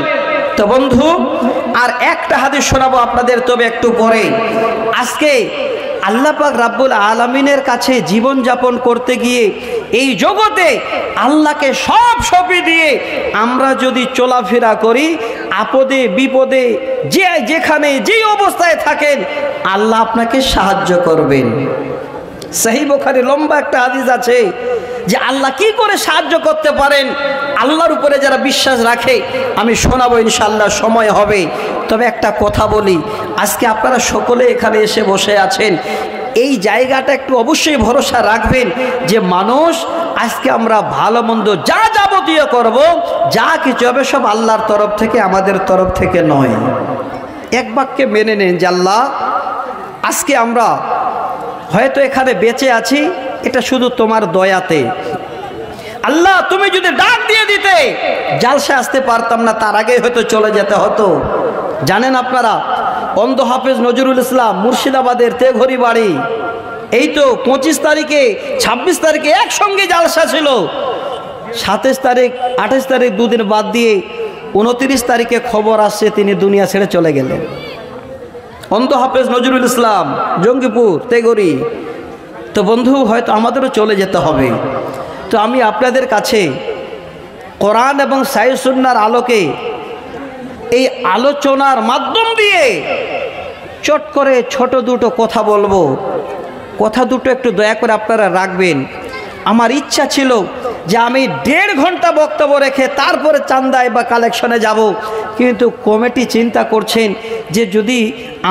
তো বন্ধু, আর একটা হাদিস শোনাবো আপনাদের, তবে একটু পরে। আজকে আল্লাহ পাক রাব্বুল আলামিনের কাছে জীবন যাপন করতে গিয়ে এই জগতে আল্লাহকে সব সঁপে দিয়ে আমরা যদি চলাফেরা করি, আপদে বিপদে যেখানে যেই অবস্থায় থাকেন, আল্লাহ আপনাকে সাহায্য করবেন। সহিহ বুখারী লম্বা একটা হাদিস আছে যে আল্লাহ কি করে সাহায্য করতে পারেন আল্লাহর উপরে যারা বিশ্বাস রাখে। আমি শোনাবো ইনশাআল্লাহ, সময় হবে। তবে একটা কথা বলি, আজকে আপনারা সকলে এখানে এসে বসে আছেন, এই জায়গাটা একটু অবশ্যই ভরসা রাখবেন যে মানুষ আজকে আমরা ভালো মন্দ যা যাবতীয় করব, যা কিছু হবে সব আল্লাহর তরফ থেকে, আমাদের তরফ থেকে নয়। এক বাক্যে মেনে নেন যে আল্লাহ, আজকে আমরা হয়তো এখানে বেঁচে আছি, এটা শুধু তোমার দয়াতে। আল্লাহ, তুমি যদি ডাক দিয়ে দিতে, জালসা আসতে পারতাম না, তার আগে হয়তো চলে যেতে হতো। জানেন আপনারা, অন্ধ হাফেজ নজরুল ইসলাম মুর্শিদাবাদের তেঘরি বাড়ি, এই তো 25 তারিখে 26 তারিখে একসঙ্গে জালসা ছিল। 27 তারিখ 28 তারিখ 2 দিন বাদ দিয়ে 29 তারিখে খবর আসছে তিনি দুনিয়া ছেড়ে চলে গেলেন। অন্ধ হাফেজ নজরুল ইসলাম, জঙ্গিপুর তেঘরি। তো বন্ধু, হয়তো আমাদেরও চলে যেতে হবে। তো আমি আপনাদের কাছে কোরআন এবং সহিহ সুন্নাহর আলোকে এই আলোচনার মাধ্যম দিয়ে চট করে ছোট দুটো কথা বলবো। কথা দুটো একটু দয়া করে আপনারা রাখবেন। আমার ইচ্ছা ছিল যে আমি 1.5 ঘন্টা বক্তব্য রেখে তারপরে চান্দায় বা কালেকশনে যাব, কিন্তু কমিটি চিন্তা করছেন যে যদি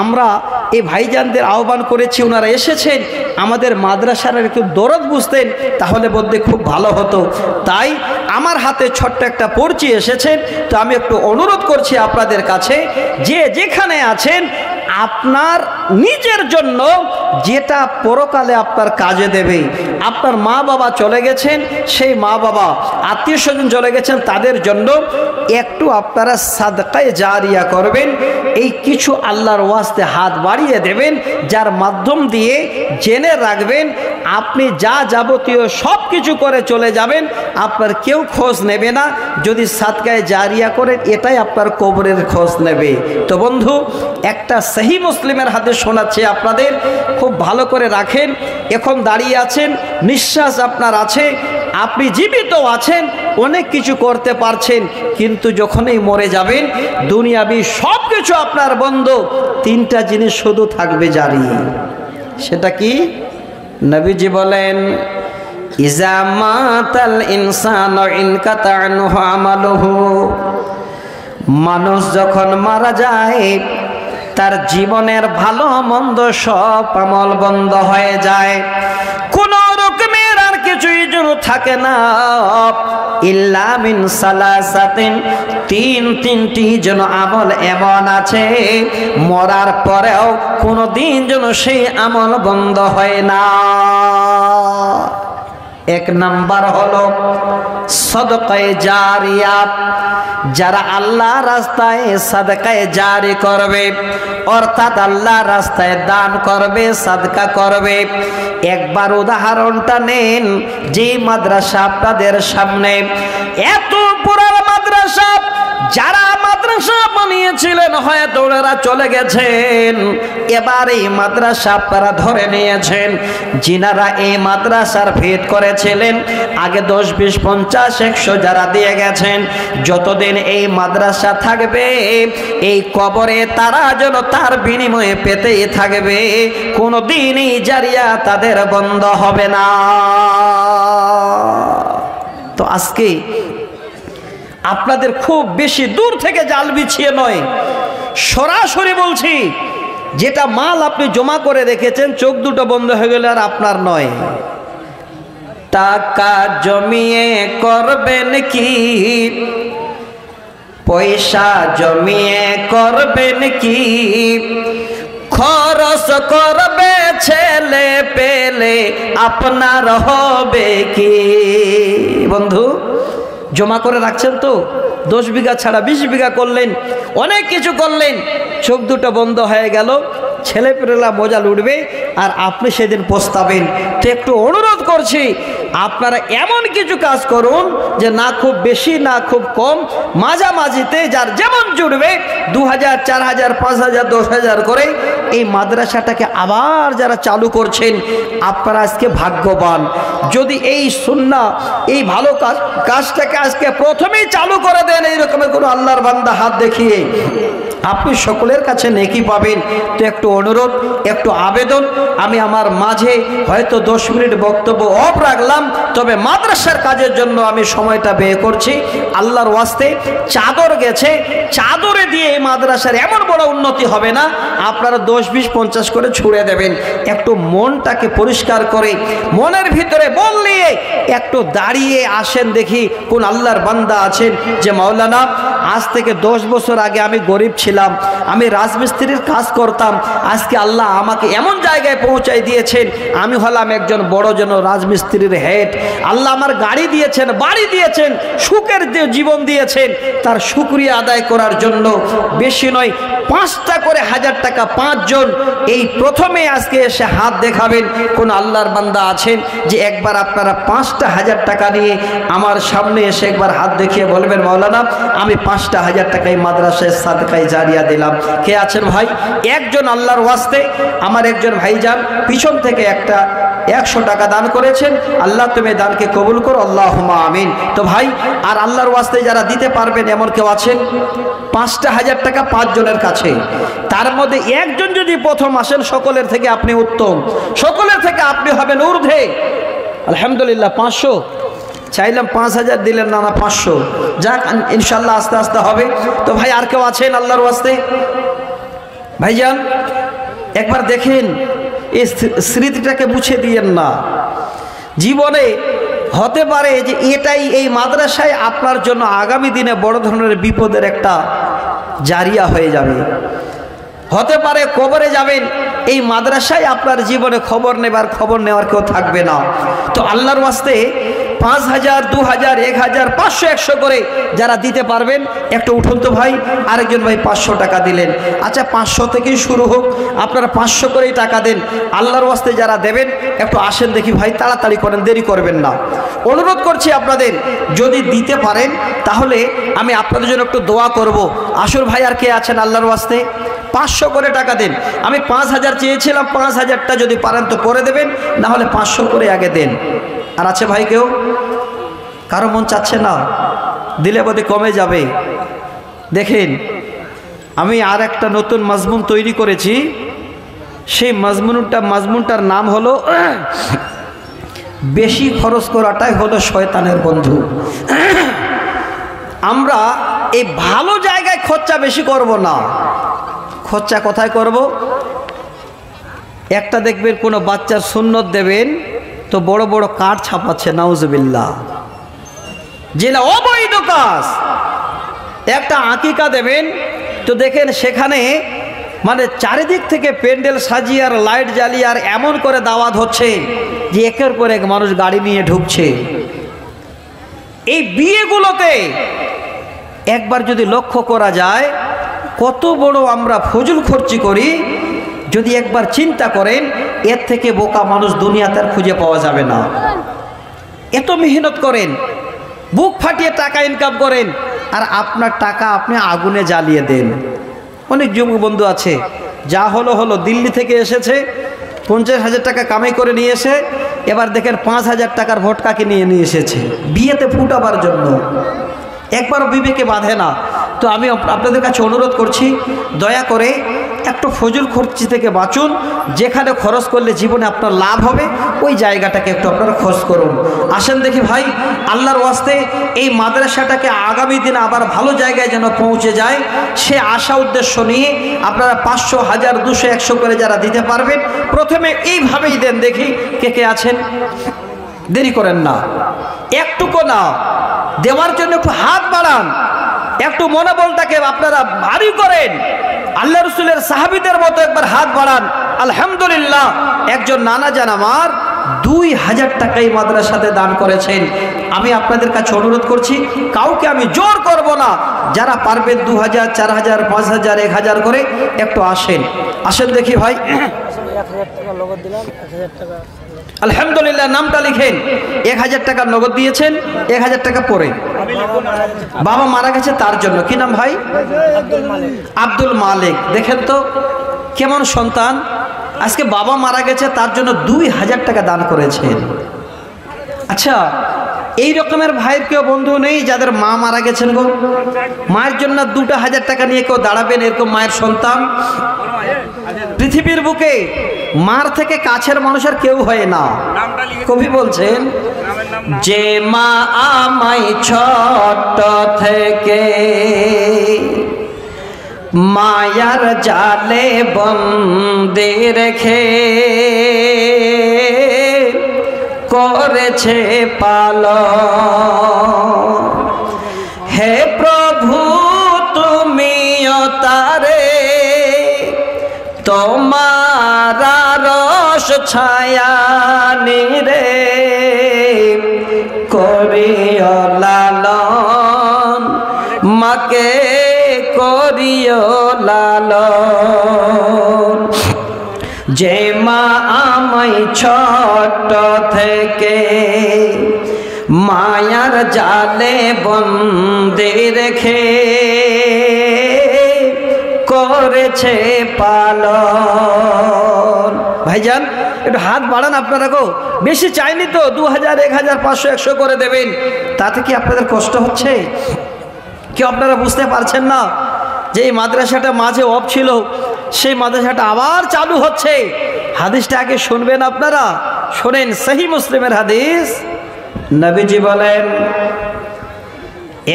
আমরা এই ভাইজানদের আহ্বান করেছি, ওনারা এসেছেন, আমাদের মাদ্রাসার একটু দরদ বুঝতেন, তাহলে বলতে খুব ভালো হতো। তাই আমার হাতে ছোট্ট একটা পর্চি এসেছেন। তো আমি একটু অনুরোধ করছি আপনাদের কাছে, যে যেখানে আছেন আপনার নিজের জন্য যেটা পরকালে আপনার কাজে দেবে। আপনার মা বাবা চলে গেছেন, সেই মা বাবা আত্মীয় স্বজন চলে গেছেন, তাদের জন্য একটু আপনারা সাদকায়ে জারিয়া করবেন। এই কিছু আল্লাহর ওয়াস্তে হাত বাড়িয়ে দেবেন, যার মাধ্যম দিয়ে জেনে রাখবেন আপনি যা যাবতীয় সব কিছু করে চলে যাবেন, আপনার কেউ খোঁজ নেবে না। যদি সাদকায়ে জারিয়া করেন, এটাই আপনার কবরের খোঁজ নেবে। তো বন্ধু, একটা সহিহ মুসলিমের হাতে শোনাচ্ছে আপনাদের, খুব ভালো করে রাখেন। এখন দাঁড়িয়ে আছেন, নিঃশ্বাস আপনার আছে, আপনি জীবিত আছেন, অনেক কিছু করতে পারছেন, কিন্তু যখনই মরে যাবেন দুনিয়াবি সব কিছু আপনার বন্ধ। তিনটা জিনিস শুধু থাকবে জারি। সেটা কি? নবীজি বলেন, ইজা মাতাল ইনসানু ইনকাতা আনহু আমালুহু। মানুষ যখন মারা যায়, তার জীবনের ভালো মন্দ সব আমল বন্ধ হয়ে যায়, কোন রকমের আর কিছুই যেন থাকে না। ইল্লা মিন সালাসাতিন, তিনটি যেন আমল এমন আছে মরার পরেও কোনো দিন যেন সেই আমল বন্ধ হয় না। এক নাম্বার হলো সাদকায়ে জারিয়া। যারা আল্লাহ রাস্তায় সাদকায়ে জারি করবে, অর্থাৎ আল্লাহ রাস্তায় দান করবে, সাদকা করবে। একবার উদাহরণটা নেন, যে মাদ্রাসা আপনাদের সামনে, এত পুরানো মাদ্রাসা, যারা মাদ্রাসা বানিয়েছিলেন হয়তো ওরা চলে গেছেন, এবার এই মাদ্রাসা আপনারা ধরে নিয়েছেন। যিনারা এই মাদ্রাসার ভিত করেছিলেন, আগে 10, 20, 50, 100 যারা দিয়ে গেছেন, যতদিন এই মাদ্রাসা থাকবে এই কবরে তারা যেন তার বিনিময়ে পেতেই থাকবে, কোনোদিনই জারিয়া তাদের বন্ধ হবে না। তো আজকে আপনাদের খুব বেশি দূর থেকে জাল বিছিয়ে নয়, সরাসরি বলছি, যেটা মাল আপনি জমা করে রেখেছেন, চোখ দুটো বন্ধ হয়ে গেলে আর আপনার নয়। টাকা জমিয়ে করবেন কি, পয়সা জমিয়ে করবেন কি, খরচ করবে ছেলে পেলে আপনার হবে কি? বন্ধু, জমা করে রাখছেন তো, 10 বিঘা ছাড়া 20 বিঘা করলেন, অনেক কিছু করলেন, চোখ দুটো বন্ধ হয়ে গেল, ছেলে পেলেরা মজা লুটবে আর আপনি সেদিন পস্তাবেন। তো একটু অনুরোধ করছি, আপনারা এমন কিছু কাজ করুন যে না খুব বেশি না খুব কম, মাঝামাঝিতে যার যেমন জুড়বে 2000, 4000, 5000, 10,000 করে এই মাদ্রাসাটাকে আবার যারা চালু করছেন, আপনারা আজকে ভাগ্যবান। যদি এই সুন্নাহ, এই ভালো কাজটাকে আজকে প্রথমেই চালু করে দেন, এই রকমের কোনো আল্লাহর বান্দা হাত দেখিয়ে, আপনি সকলের কাছে নেকি পাবেন। তো একটু অনুরোধ, একটু আবেদন, আমি আমার মাঝে হয়তো 10 মিনিট বক্তব্য অফ রাখলাম, তবে মাদ্রাসার কাজের জন্য আমি সময়টা ব্যয় করছি। আল্লাহর ওয়াস্তে চাদর গেছে, চাদরে দিয়ে এই মাদ্রাসার এমন বড় উন্নতি হবে না, আপনারা 10, 20, 50 করে ছুড়ে দেবেন। একটু মনটাকে পরিষ্কার করে, মনের ভিতরে বল নিয়ে একটু দাঁড়িয়ে আসেন, দেখি কোন আল্লাহর বান্দা আছেন যে মাওলানা, আজ থেকে 10 বছর আগে আমি গরিব ছিলাম, আমি রাজমিস্ত্রির কাজ করতাম, আজকে আল্লাহ আমাকে এমন জায়গায় পৌঁছাই দিয়েছেন, আমি হলাম একজন বড় জন রাজমিস্ত্রির হেড। আল্লাহ আমার গাড়ি দিয়েছেন, বাড়ি দিয়েছেন, সুখের জীবন দিয়েছেন, তার শুকরিয়া আদায় করার জন্য বেশি নয় 5টা করে 1000 টাকা 5 জন এই প্রথমে আজকে এসে হাত দেখাবেন। কোন আল্লাহর বান্দা আছেন যে একবার আপনারা 5টা 1000 টাকা নিয়ে আমার সামনে এসে একবার হাত দেখিয়ে বলবেন, মাওলানা আমি 5টা 1000 টাকা এই মাদ্রাসায় সাদকায়ে জারিয়া দিলাম? কে আছেন ভাই? একজন আল্লাহর ওয়াস্তে, আমার একজন ভাইজান পিছন থেকে একটা 100 টাকা দান করেছেন, আল্লাহ তুমি দানকে কবুল করো, আল্লাহুম্মা আমিন। তো ভাই, আর আল্লাহর ওয়াস্তে যারা দিতে পারবেন এমন কেউ আছেন? 5টা 1000 টাকা 5 জনের কাছে, তার মধ্যে একজন যদি প্রথম আসেন, সকলের থেকে আপনি উত্তম, সকলের থেকে আপনি হবেন ঊর্ধ্বে। আলহামদুলিল্লাহ, 500 চাইলাম, 5000 দিলেন না, 500, যাক ইনশাল্লাহ আস্তে আস্তে হবে। তো ভাই, আর কেউ আছেন আল্লাহর ওয়াস্তে? ভাইজান একবার দেখেন, এই স্মৃতিটাকে মুছে দিয়েন না। জীবনে হতে পারে যে এটাই, এই মাদ্রাসায় আপনার জন্য আগামী দিনে বড় ধরনের বিপদের একটা জারিয়া হয়ে যাবে। হতে পারে কবরে যাবেন, এই মাদ্রাসায় আপনার জীবনে খবর নেওয়ার কেউ থাকবে না। তো আল্লাহর ওয়াস্তে 5,000, 2,000, 1,000, 500, 100 করে যারা দিতে পারবেন একটু উঠুন তো ভাই। আরেকজন ভাই 500 টাকা দিলেন। আচ্ছা 500 থেকেই শুরু হোক, আপনারা 500 করেই টাকা দেন। আল্লাহর ওয়াস্তে যারা দেবেন একটু আসেন দেখি ভাই, তাড়াতাড়ি করেন, দেরি করবেন না। অনুরোধ করছি আপনাদের, যদি দিতে পারেন তাহলে আমি আপনাদের জন্য একটু দোয়া করব। আসল ভাই আর কে আছেন আল্লাহর ওয়াস্তে? 500 করে টাকা দেন। আমি 5,000 চেয়েছিলাম, 5,000টা যদি পারেন তো করে দেবেন, না হলে 500 করে আগে দেন। আর আছে ভাই কেউ? কারো মন চাচ্ছে না? দিলে বোধহয় কমে যাবে। দেখেন, আমি আর একটা নতুন মাজমুন তৈরি করেছি। সেই মাজমুনটার নাম হলো বেশি খরচ করাটাই হলো শয়তানের বন্ধু। আমরা এই ভালো জায়গায় খরচা বেশি করব না। খরচা কোথায় করব? একটা দেখবেন কোনো বাচ্চার সুন্নত দেবেন তো বড় বড় কার্ড ছাপাচ্ছে, নাউজুবিল্লাহ, যেটা অবৈধ কাজ। একটা আকিকা দেবেন তো দেখেন সেখানে মানে চারিদিক থেকে প্যান্ডেল সাজিয়ে আর লাইট জ্বালিয়ে আর এমন করে দাওয়াত হচ্ছে যে একের পর এক মানুষ গাড়ি নিয়ে ঢুকছে। এই বিয়েগুলোতে একবার যদি লক্ষ্য করা যায় কত বড় আমরা ফজল খরচি করি, যদি একবার চিন্তা করেন, এর থেকে বোকা মানুষ দুনিয়াতে আর খুঁজে পাওয়া যাবে না। এত মেহনত করেন, বুক ফাটিয়ে টাকা ইনকাম করেন, আর আপনার টাকা আপনি আগুনে জ্বালিয়ে দেন। অনেক যুবক বন্ধু আছে, যা হলো দিল্লি থেকে এসেছে, 50,000 টাকা কামাই করে নিয়ে এসে এবার দেখেন 5,000 টাকার ভোটকাকে নিয়ে এসেছে বিয়েতে ফুটাবার জন্য। একবারও বিবেকে বাঁধে না। তো আমি আপনাদের কাছে অনুরোধ করছি, দয়া করে একটু ফজল খরচি থেকে বাঁচুন। যেখানে খরচ করলে জীবনে আপনার লাভ হবে ওই জায়গাটাকে একটু আপনারা খরচ করুন। আসেন দেখি ভাই, আল্লাহর ওয়াস্তে এই মাদ্রাসাটাকে আগামী দিনে আবার ভালো জায়গায় যেন পৌঁছে যায়, সে আশা উদ্দেশ্য নিয়ে আপনারা 500, 1000, 200, 100 করে যারা দিতে পারবেন প্রথমে এইভাবেই দেন। দেখি কে কে আছেন, দেরি করেন না, একটুকু না, দেওয়ার জন্য একটু হাত বাড়ান, একটু মনোবলটাকে আপনারা ভারী করেন। আল্লাহ রসুলের সাহাবীদের মতো একবার হাত বাড়ান। আলহামদুলিল্লাহ, একজন নানা জান আমার 2,000 টাকা এই মাদ্রাসাতে দান করেছেন। আমি আপনাদের কাছে অনুরোধ করছি, কাউকে আমি জোর করব না, যারা পারবেন 2,000, 4,000, 5,000, 1,000 করে একটু আসেন। আসেন দেখি ভাই। 1,000 টাকা নগদ দিলাম, 1,000 টাকা আলহামদুলিল্লাহ, নামটা লিখেন। 1,000 টাকা নগদ দিয়েছেন, 1,000 টাকা পরে বাবা মারা গেছে তার জন্য। কি নাম ভাই? আব্দুল মালিক। দেখেন তো কেমন সন্তান, আজকে বাবা মারা গেছে তার জন্য 2,000 টাকা দান করেছেন। আচ্ছা, এই রকমের ভাইয়ের কেউ বন্ধু নেই যাদের মা মারা গেছেন গো? মায়ের জন্য 2,000 টাকা নিয়ে কেউ দাঁড়াবেন? এরকম মায়ের সন্তান পৃথিবীর বুকে মার থেকে কাছের মানুষের কেউ হয় না। কবি বলছেন, যে মা আমায় ছোট থেকে মায়ার জালে বন্দি রেখে করেছে পালন, হে প্রভু তুমিও তারে তোমার রস ছায়া নিরে করিও লালন, মাকে করিও লালন। যে মা আমায় ছোট থেকে মায়ার জালে বন্দি রেখে করেছে পালন। ভাইজান একটু হাত বাড়ান আপনারা গো, বেশি চাইনি তো, 2,000, 1,000, 500, 100 করে দেবেন। তাতে কি আপনাদের কষ্ট হচ্ছে? কি আপনারা বুঝতে পারছেন না যে এই মাদ্রাসাটা মাঝে অফ ছিল, সেই মাদ্রাসাটা আবার চালু হচ্ছে? হাদিসটা আগে শুনবেন আপনারা, শোনেন। সহিহ মুসলিমের হাদিস, নবীজি বলেন,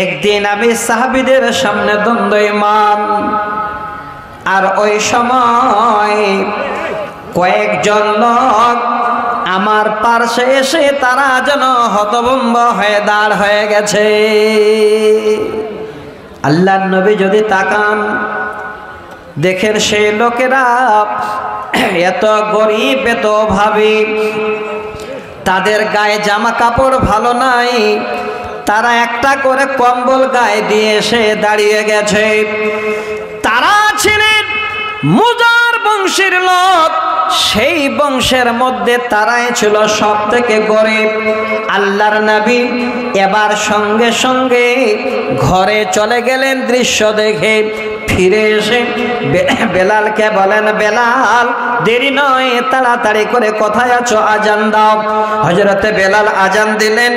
একদিন আমি সাহাবীদের সামনে দণ্ডায়মান, আর ওই সময় কয়েকজন লোক আমার পার্শ্বে এসে তারা যেন হতভম্ব হয়ে দাঁড় হয়ে গেছে। আল্লাহর নবী যদি তাকান, দেখেন সেই লোকেরা এত গরিব, এত অভাবী, তাদের গায়ে জামা কাপড় ভালো নাই, তারা একটা করে কম্বল গায়ে দিয়ে এসে দাঁড়িয়ে গেছে। তারা ছিলেন মুজার বংশের লোক, সেই বংশের মধ্যে তারাই ছিল সব থেকে গরিব। আল্লাহর নবী এবার সঙ্গে সঙ্গে ঘরে চলে গেলেন। দৃশ্য দেখে ফিরে এসে বেলালকে বলেন, বেলাল দেরি নয়, তাড়াতাড়ি করে কোথায় আছো, আজান দাও। হযরতে বেলাল আজান দিলেন।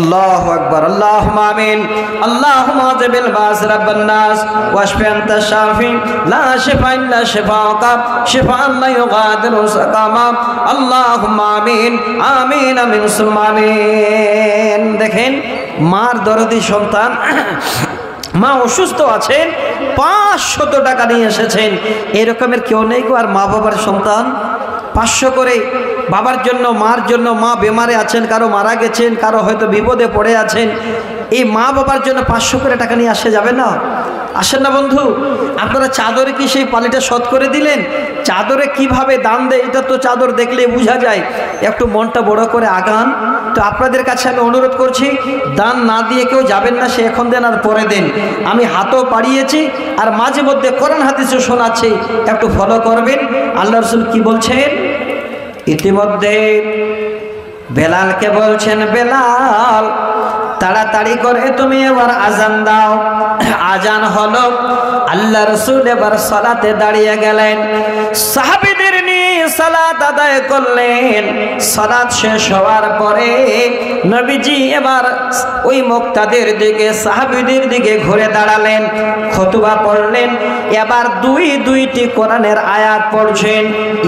আল্লাহু আকবার, আল্লাহুম্মা আমিন। আল্লাহুম্মা জিবিল বাস রাব্বান নাস ওয়াশফি আনতা শাফি লা শিফা ইল্লা শিফাউকা শিফাআন লা ইউগাদিরু সাকামা। আল্লাহুম্মা আমিন, আমিন, আমিন, সুম্মা আমিন। দেখেন মার দরদি সন্তান, মা অসুস্থ আছেন, 500 টাকা নিয়ে এসেছেন। এরকমের কেউ নেই গো। আর মা বাবার সন্তান 500 করে বাবার জন্য, মার জন্য। মা বেমারে আছেন, কারো মারা গেছেন, কারো হয়তো বিপদে পড়ে আছেন। এই মা বাবার জন্য 500 করে টাকা নিয়ে আসে যাবে না? আসেন না বন্ধু? আপনারা চাদরে কি সেই পালিটা শোধ করে দিলেন? চাদরে কিভাবে দান দেয় এটা তো চাদর দেখলে বোঝা যায়। একটু মনটা বড় করে আগান। তো আপনাদের কাছে আমি অনুরোধ করছি, দান না দিয়ে কেউ যাবেন না, সে এখন দেন আর পরে দেন। আমি হাতও পাড়িয়েছি আর মাঝে মধ্যে কোরআন হাদিসও শোনাচ্ছি, একটু ফলো করবেন। আল্লাহ রাসূল কি বলছেন? ইতিমধ্যে বেলালকে বলছেন, বেলাল তাড়াতাড়ি করে তুমি এবার আজান দাও। আজান হলো। আল্লাহ রাসূল এবার সালাতে দাঁড়িয়ে গেলেন। সাহাবীদের নিয়ে সালাত আদায় করলেন। সালাত শেষ হওয়ার পরে নবীজি এবার ওই মুক্তাদের দিকে, সাহাবীদের দিকে ঘুরে দাঁড়ালেন, খুতবা পড়লেন। এবার দুইটি কোরআনের আয়াত পড়ছেন।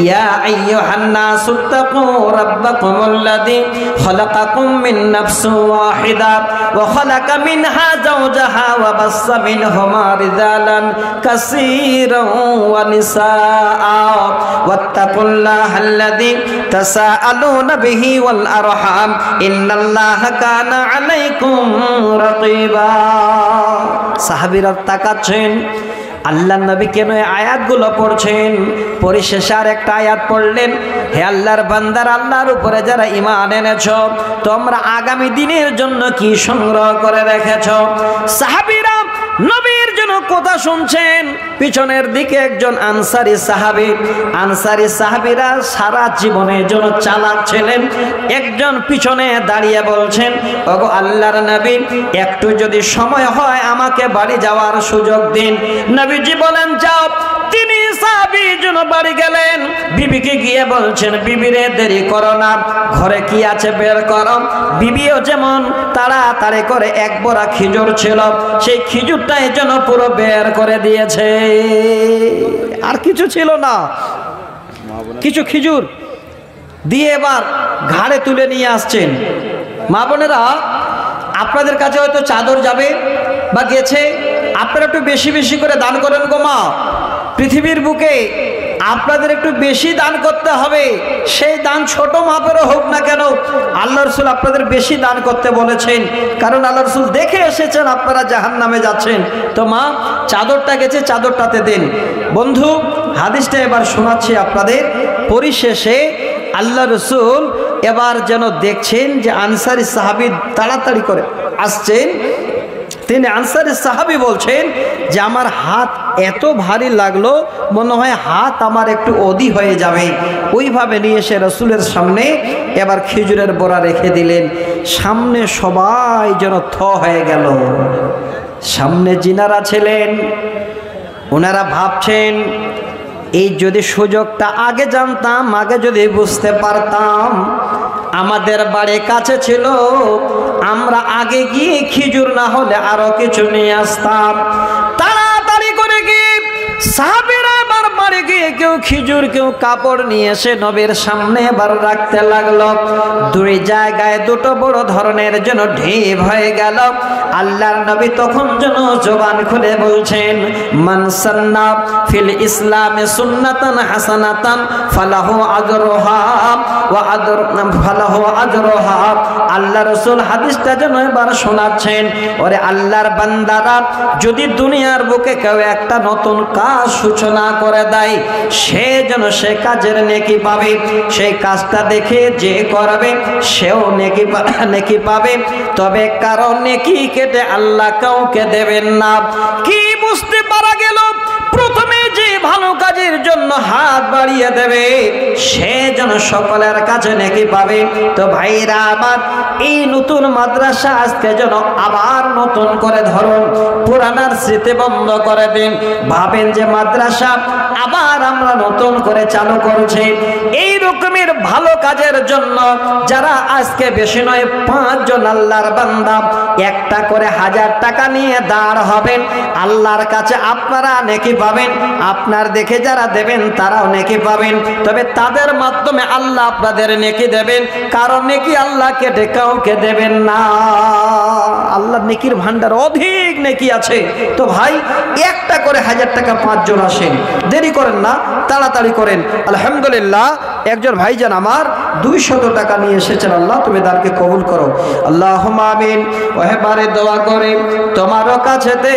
ইয়া আইয়ুহান নাসুত্তাকু রাব্বাকুমুল্লাযী খালাকাকুম মিন নাফসিন ওয়াহিদা ওয়া খালাকা মিনহা যাওজাহা ওয়া বাসসা মিনহুমা রিজালান কাসীরান ওয়া নিসাআ ওয়াত্তাকুল্লাহাল্লাযী তাসাআলুনা বিহি ওয়াল আরহাম ইন্নাল্লাহা কানা আলাইকুম রাকীবা। সাহাবীরা তাকাচ্ছেন, আল্লাহ নবী কেন এই আয়াতগুলো পড়ছেন। পরিশেষে আর একটা আয়াত পড়লেন, হে আল্লাহর বান্দার, আল্লাহর উপরে যারা ঈমান এনেছো, তোমরা আগামী দিনের জন্য কি সংগ্রহ করে রেখেছো? সাহাবীরা নবীর জন্য কথা শুনছেন। পিছনের দিকে একজন আনসারী সাহাবী, আনসারী সাহাবীরা সারা জীবনের জন্য চালাক ছিলেন। একজন পিছনে দাঁড়িয়ে বলছেন, ওগো আল্লাহর নবী, একটু যদি সময় হয় আমাকে বাড়ি যাওয়ার সুযোগ দিন। নবীজি বলেন, যাও। তিনি সাহাবীর জন্য বাড়ি গেলেন। বিবিকে গিয়ে বলছেন, বিবিরে দেরি করো না, ঘরে কি আছে বের করো। বিবিও যেমন তাড়াতাড়ি করে এক বড়া খেজুর ছিল, সেই খেজুরটাই যেন পুরো বের করে দিয়েছে। আর কিছু ছিল না, কিছু খেজুর দিয়ে এবার ঘাড়ে তুলে নিয়ে আসছেন। মা বোনেরা, আপনাদের কাছে হয়তো চাদর যাবে বা গেছে, আপনারা একটু বেশি বেশি করে দান করেন গো মা। পৃথিবীর বুকে আপনাদের একটু বেশি দান করতে হবে। সেই দান ছোট মাপেরও হোক না কেন, আল্লাহ রাসূল আপনাদের বেশি দান করতে বলেছেন। কারণ আল্লাহ রাসূল দেখে এসেছেন আপনারা জাহান্নামে যাচ্ছেন। তো মা, চাদরটা গেছে, চাদরটাতে দেন। বন্ধু, হাদিসটা এবার শোনাচ্ছি আপনাদের। পরিশেষে আল্লাহ রাসূল এবার যেন দেখছেন যে আনসারী সাহাবী তাড়াতাড়ি করে আসছেন। তিনি আনসারী সাহাবী বলছেন যে আমার হাত এত ভারী লাগলো, মনে হয় হাত আমার একটু অধি হয়ে যাবে। ওইভাবে নিয়ে এসে রাসূলের সামনে এবার খেজুরের বড়া রেখে দিলেন। সামনে সবাই যেন থ হয়ে গেল। সামনে যিনারা ছিলেন ওনারা ভাবছেন, এই যদি সুযোগটা আগে জানতাম, আগে যদি বুঝতে পারতাম, আমাদের বাড়ি কাছে ছিল, আমরা আগে গিয়ে খেজুর না হলে আরো কিছু নিয়ে আসতাম। তাড়াতাড়ি করে গিয়ে সাহাবীরা এবার বাড়ি গিয়ে কেউ খেজুর, কেউ কাপড় নিয়ে এসে নবীর সামনে এবার রাখতে লাগলো। দুই জায়গায় দুটো বড় ধরনের যেন ঢিপ হয়ে গেল। আল্লাহর নবী তখন যেন জবান খুলে বলছেন, মান সান্না ফিল ইসলামে সুন্নাতান হাসানাতান ফালাহু আজরুহা ওয়া আজরু আল্লাহ রাসূল হাদিসটা যেন এবার শোনাচ্ছেন, ওরে আল্লাহর বান্দারা, যদি দুনিয়ার বুকে কেউ একটা নতুন কাজ সূচনা করে দেয়, সে যেন সে কাজের নেকি পাবে। সেই কাজটা দেখে যে করবে সেও নেকি পাবে, তবে কারণ নেকি কেটে আল্লাহ কাউকে দেবেন না। কি বুঝতে পারা গেল? প্রথমে যে ভালো কাজের জন্য হাত বাড়িয়ে দেবে সে যেন সকলের কাছে নেকি পাবে। তো ভাইরা আমার, এই নতুন মাদ্রাসা আজকে যেন আবার নতুন করে ধরুন, পুরানার স্মৃতি বন্ধ করে দিন। ভাবেন যে মাদ্রাসা আবার আমরা নতুন করে চালু করছি। এই রকমের ভালো কাজের জন্য যারা আজকে বেশি নয় 5 জন আল্লাহর বান্দা একটা করে 1000 টাকা নিয়ে দাঁড় হবেন, আল্লাহর কাছে আপনারা নেকি পাবেন, আপনার দেখে যারা দেবেন তারাও নেকি পাবেন। তবে তাদের মাধ্যমে আল্লাহ আপনাদের নেকি দেবেন, কারণ নেকি আল্লাহ কেটে কাউকে দেবেন না। আল্লাহর নেকির ভান্ডার অধিক নেকি আছে। তো ভাই একটা করে 1000 টাকা 5 জন আসেন, দেরি করেন না, তাড়াতাড়ি করেন। আলহামদুলিল্লাহ, একজন ভাইজান আমার 200 টাকা নিয়ে এসেছেন। আল্লাহ তুমি দানকে কবুল করো, আল্লাহুম্মা আমিন। ওহেবারে দোয়া করে তোমারও কাছে দে,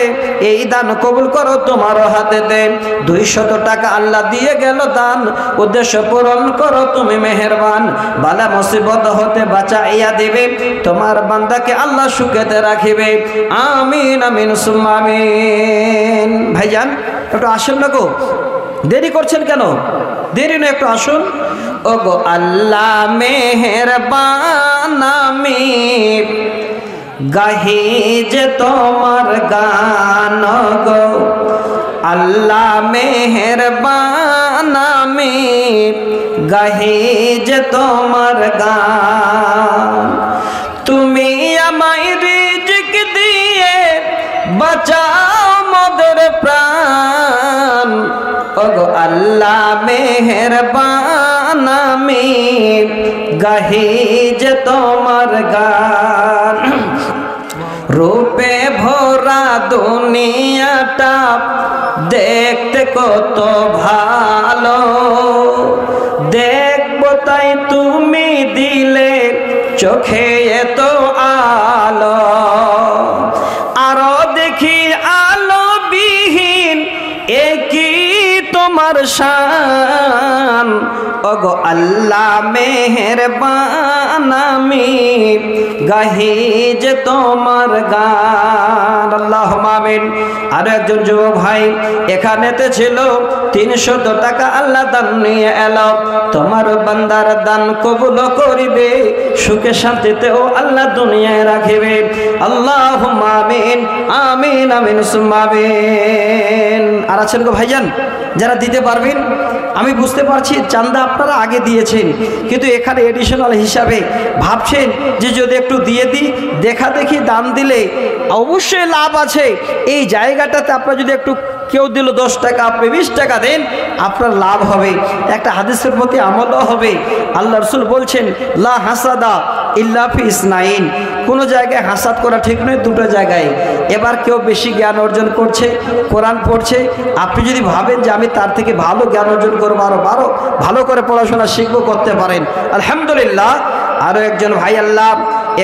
এই দান কবুল করো তোমারও হাতে দে। 200 টাকা আল্লাহ দিয়ে গেল দান, উদ্দেশ্য পূরণ করো তুমি মেহেরবান। বালা মুসিবত হতে বাঁচাইয়া দিবে, তোমার বান্দাকে আল্লাহ সুখেতে রাখিবে। আমিন আমিন সুম্মা আমিন। ভাইজান একটু আসেন না গো, দেরি করছেন কেন? দেরি না, একটু আসুন। ও গো আল্লাহ মেহেরবান, আমি গাহি যে তোমার গান গো আল্লাহ মেহেরবান, আমি গাহি যে তোমার গান। তুমি আমায় রিজিক দিয়ে বাঁচাও মোদের প্রাণ, ওগো আল্লাহ মেহেরবান, আমি গাহি যে তোমার গান। রূপে ভরা দুনিয়াটা দেখতে কত ভালো, দেখবো তাই তুমি দিলে চোখে এত আলো। আরো দেখি আলো বিহীন একই তোমার শান, ওগো আল্লাহ মেহেরবান, আমি গাহি যে তোমার গান। আল্লাহুম্মা আমিন। আর একজন যুবক ভাই এখানেতে ছিল 300 টাকা আল্লাহ দান নিয়ে এলো, তোমার বান্দার দান কবুল করিবে, সুখে শান্তিতেও আল্লাহ দুনিয়ায় রাখিবে। আল্লাহুম্মা আমিন আমিন আমিন সুম্মা আমিন। আর আছেন গো ভাইজান যারা দিতে পারবেন? আমি বুঝতে পারছি চান্দা আপনারা আগে দিয়েছেন, কিন্তু এখানে এডিশনাল হিসাবে ভাবছেন যে যদি একটু দিয়ে দিই, দেখা দেখি দান দিলে অবশ্যই লাভ আছে। এই জায়গাটাতে আপনারা যদি একটু কেউ দিল 10 টাকা, আপনি 20 টাকা দেন, আপনার লাভ হবে, একটা হাদিসের প্রতি আমলও হবে। আল্লাহ রাসূল বলছেন লা হাসাদা ইল্লা ফি ইসনাইন, কোনো জায়গায় হাসাদ করা ঠিক নয়, দুটো জায়গায়। এবার কেউ বেশি জ্ঞান অর্জন করছে, কোরআন পড়ছে, আপনি যদি ভাবেন যে আমি তার থেকে ভালো জ্ঞান অর্জন করবো, আরো ভালো করে পড়াশোনা শিখবো, করতে পারেন। আলহামদুলিল্লাহ। আরো একজন ভাই আল্লাহ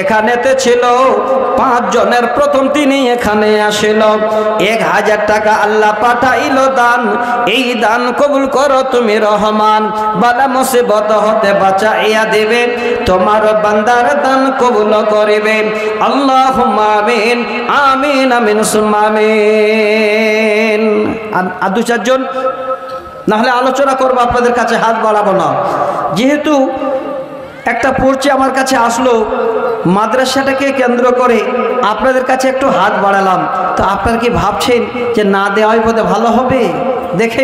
এখানেতে ছিল 5 জনের প্রথম তিনি এখানে আসিল, 1000 টাকা আল্লাহ পাঠাইল দান। এই দান কবুল করো তুমি রহমান, বালা মুসিবত হতে বাঁচাইয়া দিবে, তোমার বান্দার দান কবুল করিবে। আল্লাহুম্মা আমিন আমিন আমিন সুম্মা আমিন। আর 2-4 জন না হলে আলোচনা করবো, আপনাদের কাছে হাত বাড়াবো না। যেহেতু একটা পড়ছে আমার কাছে আসলো, মাদ্রাসাটাকে কেন্দ্র করে আপনাদের কাছে একটু হাত বাড়ালাম, তো আপনারা কি ভাবছেন যে না দেওয়াই বোধহয় ভালো হবে? দেখে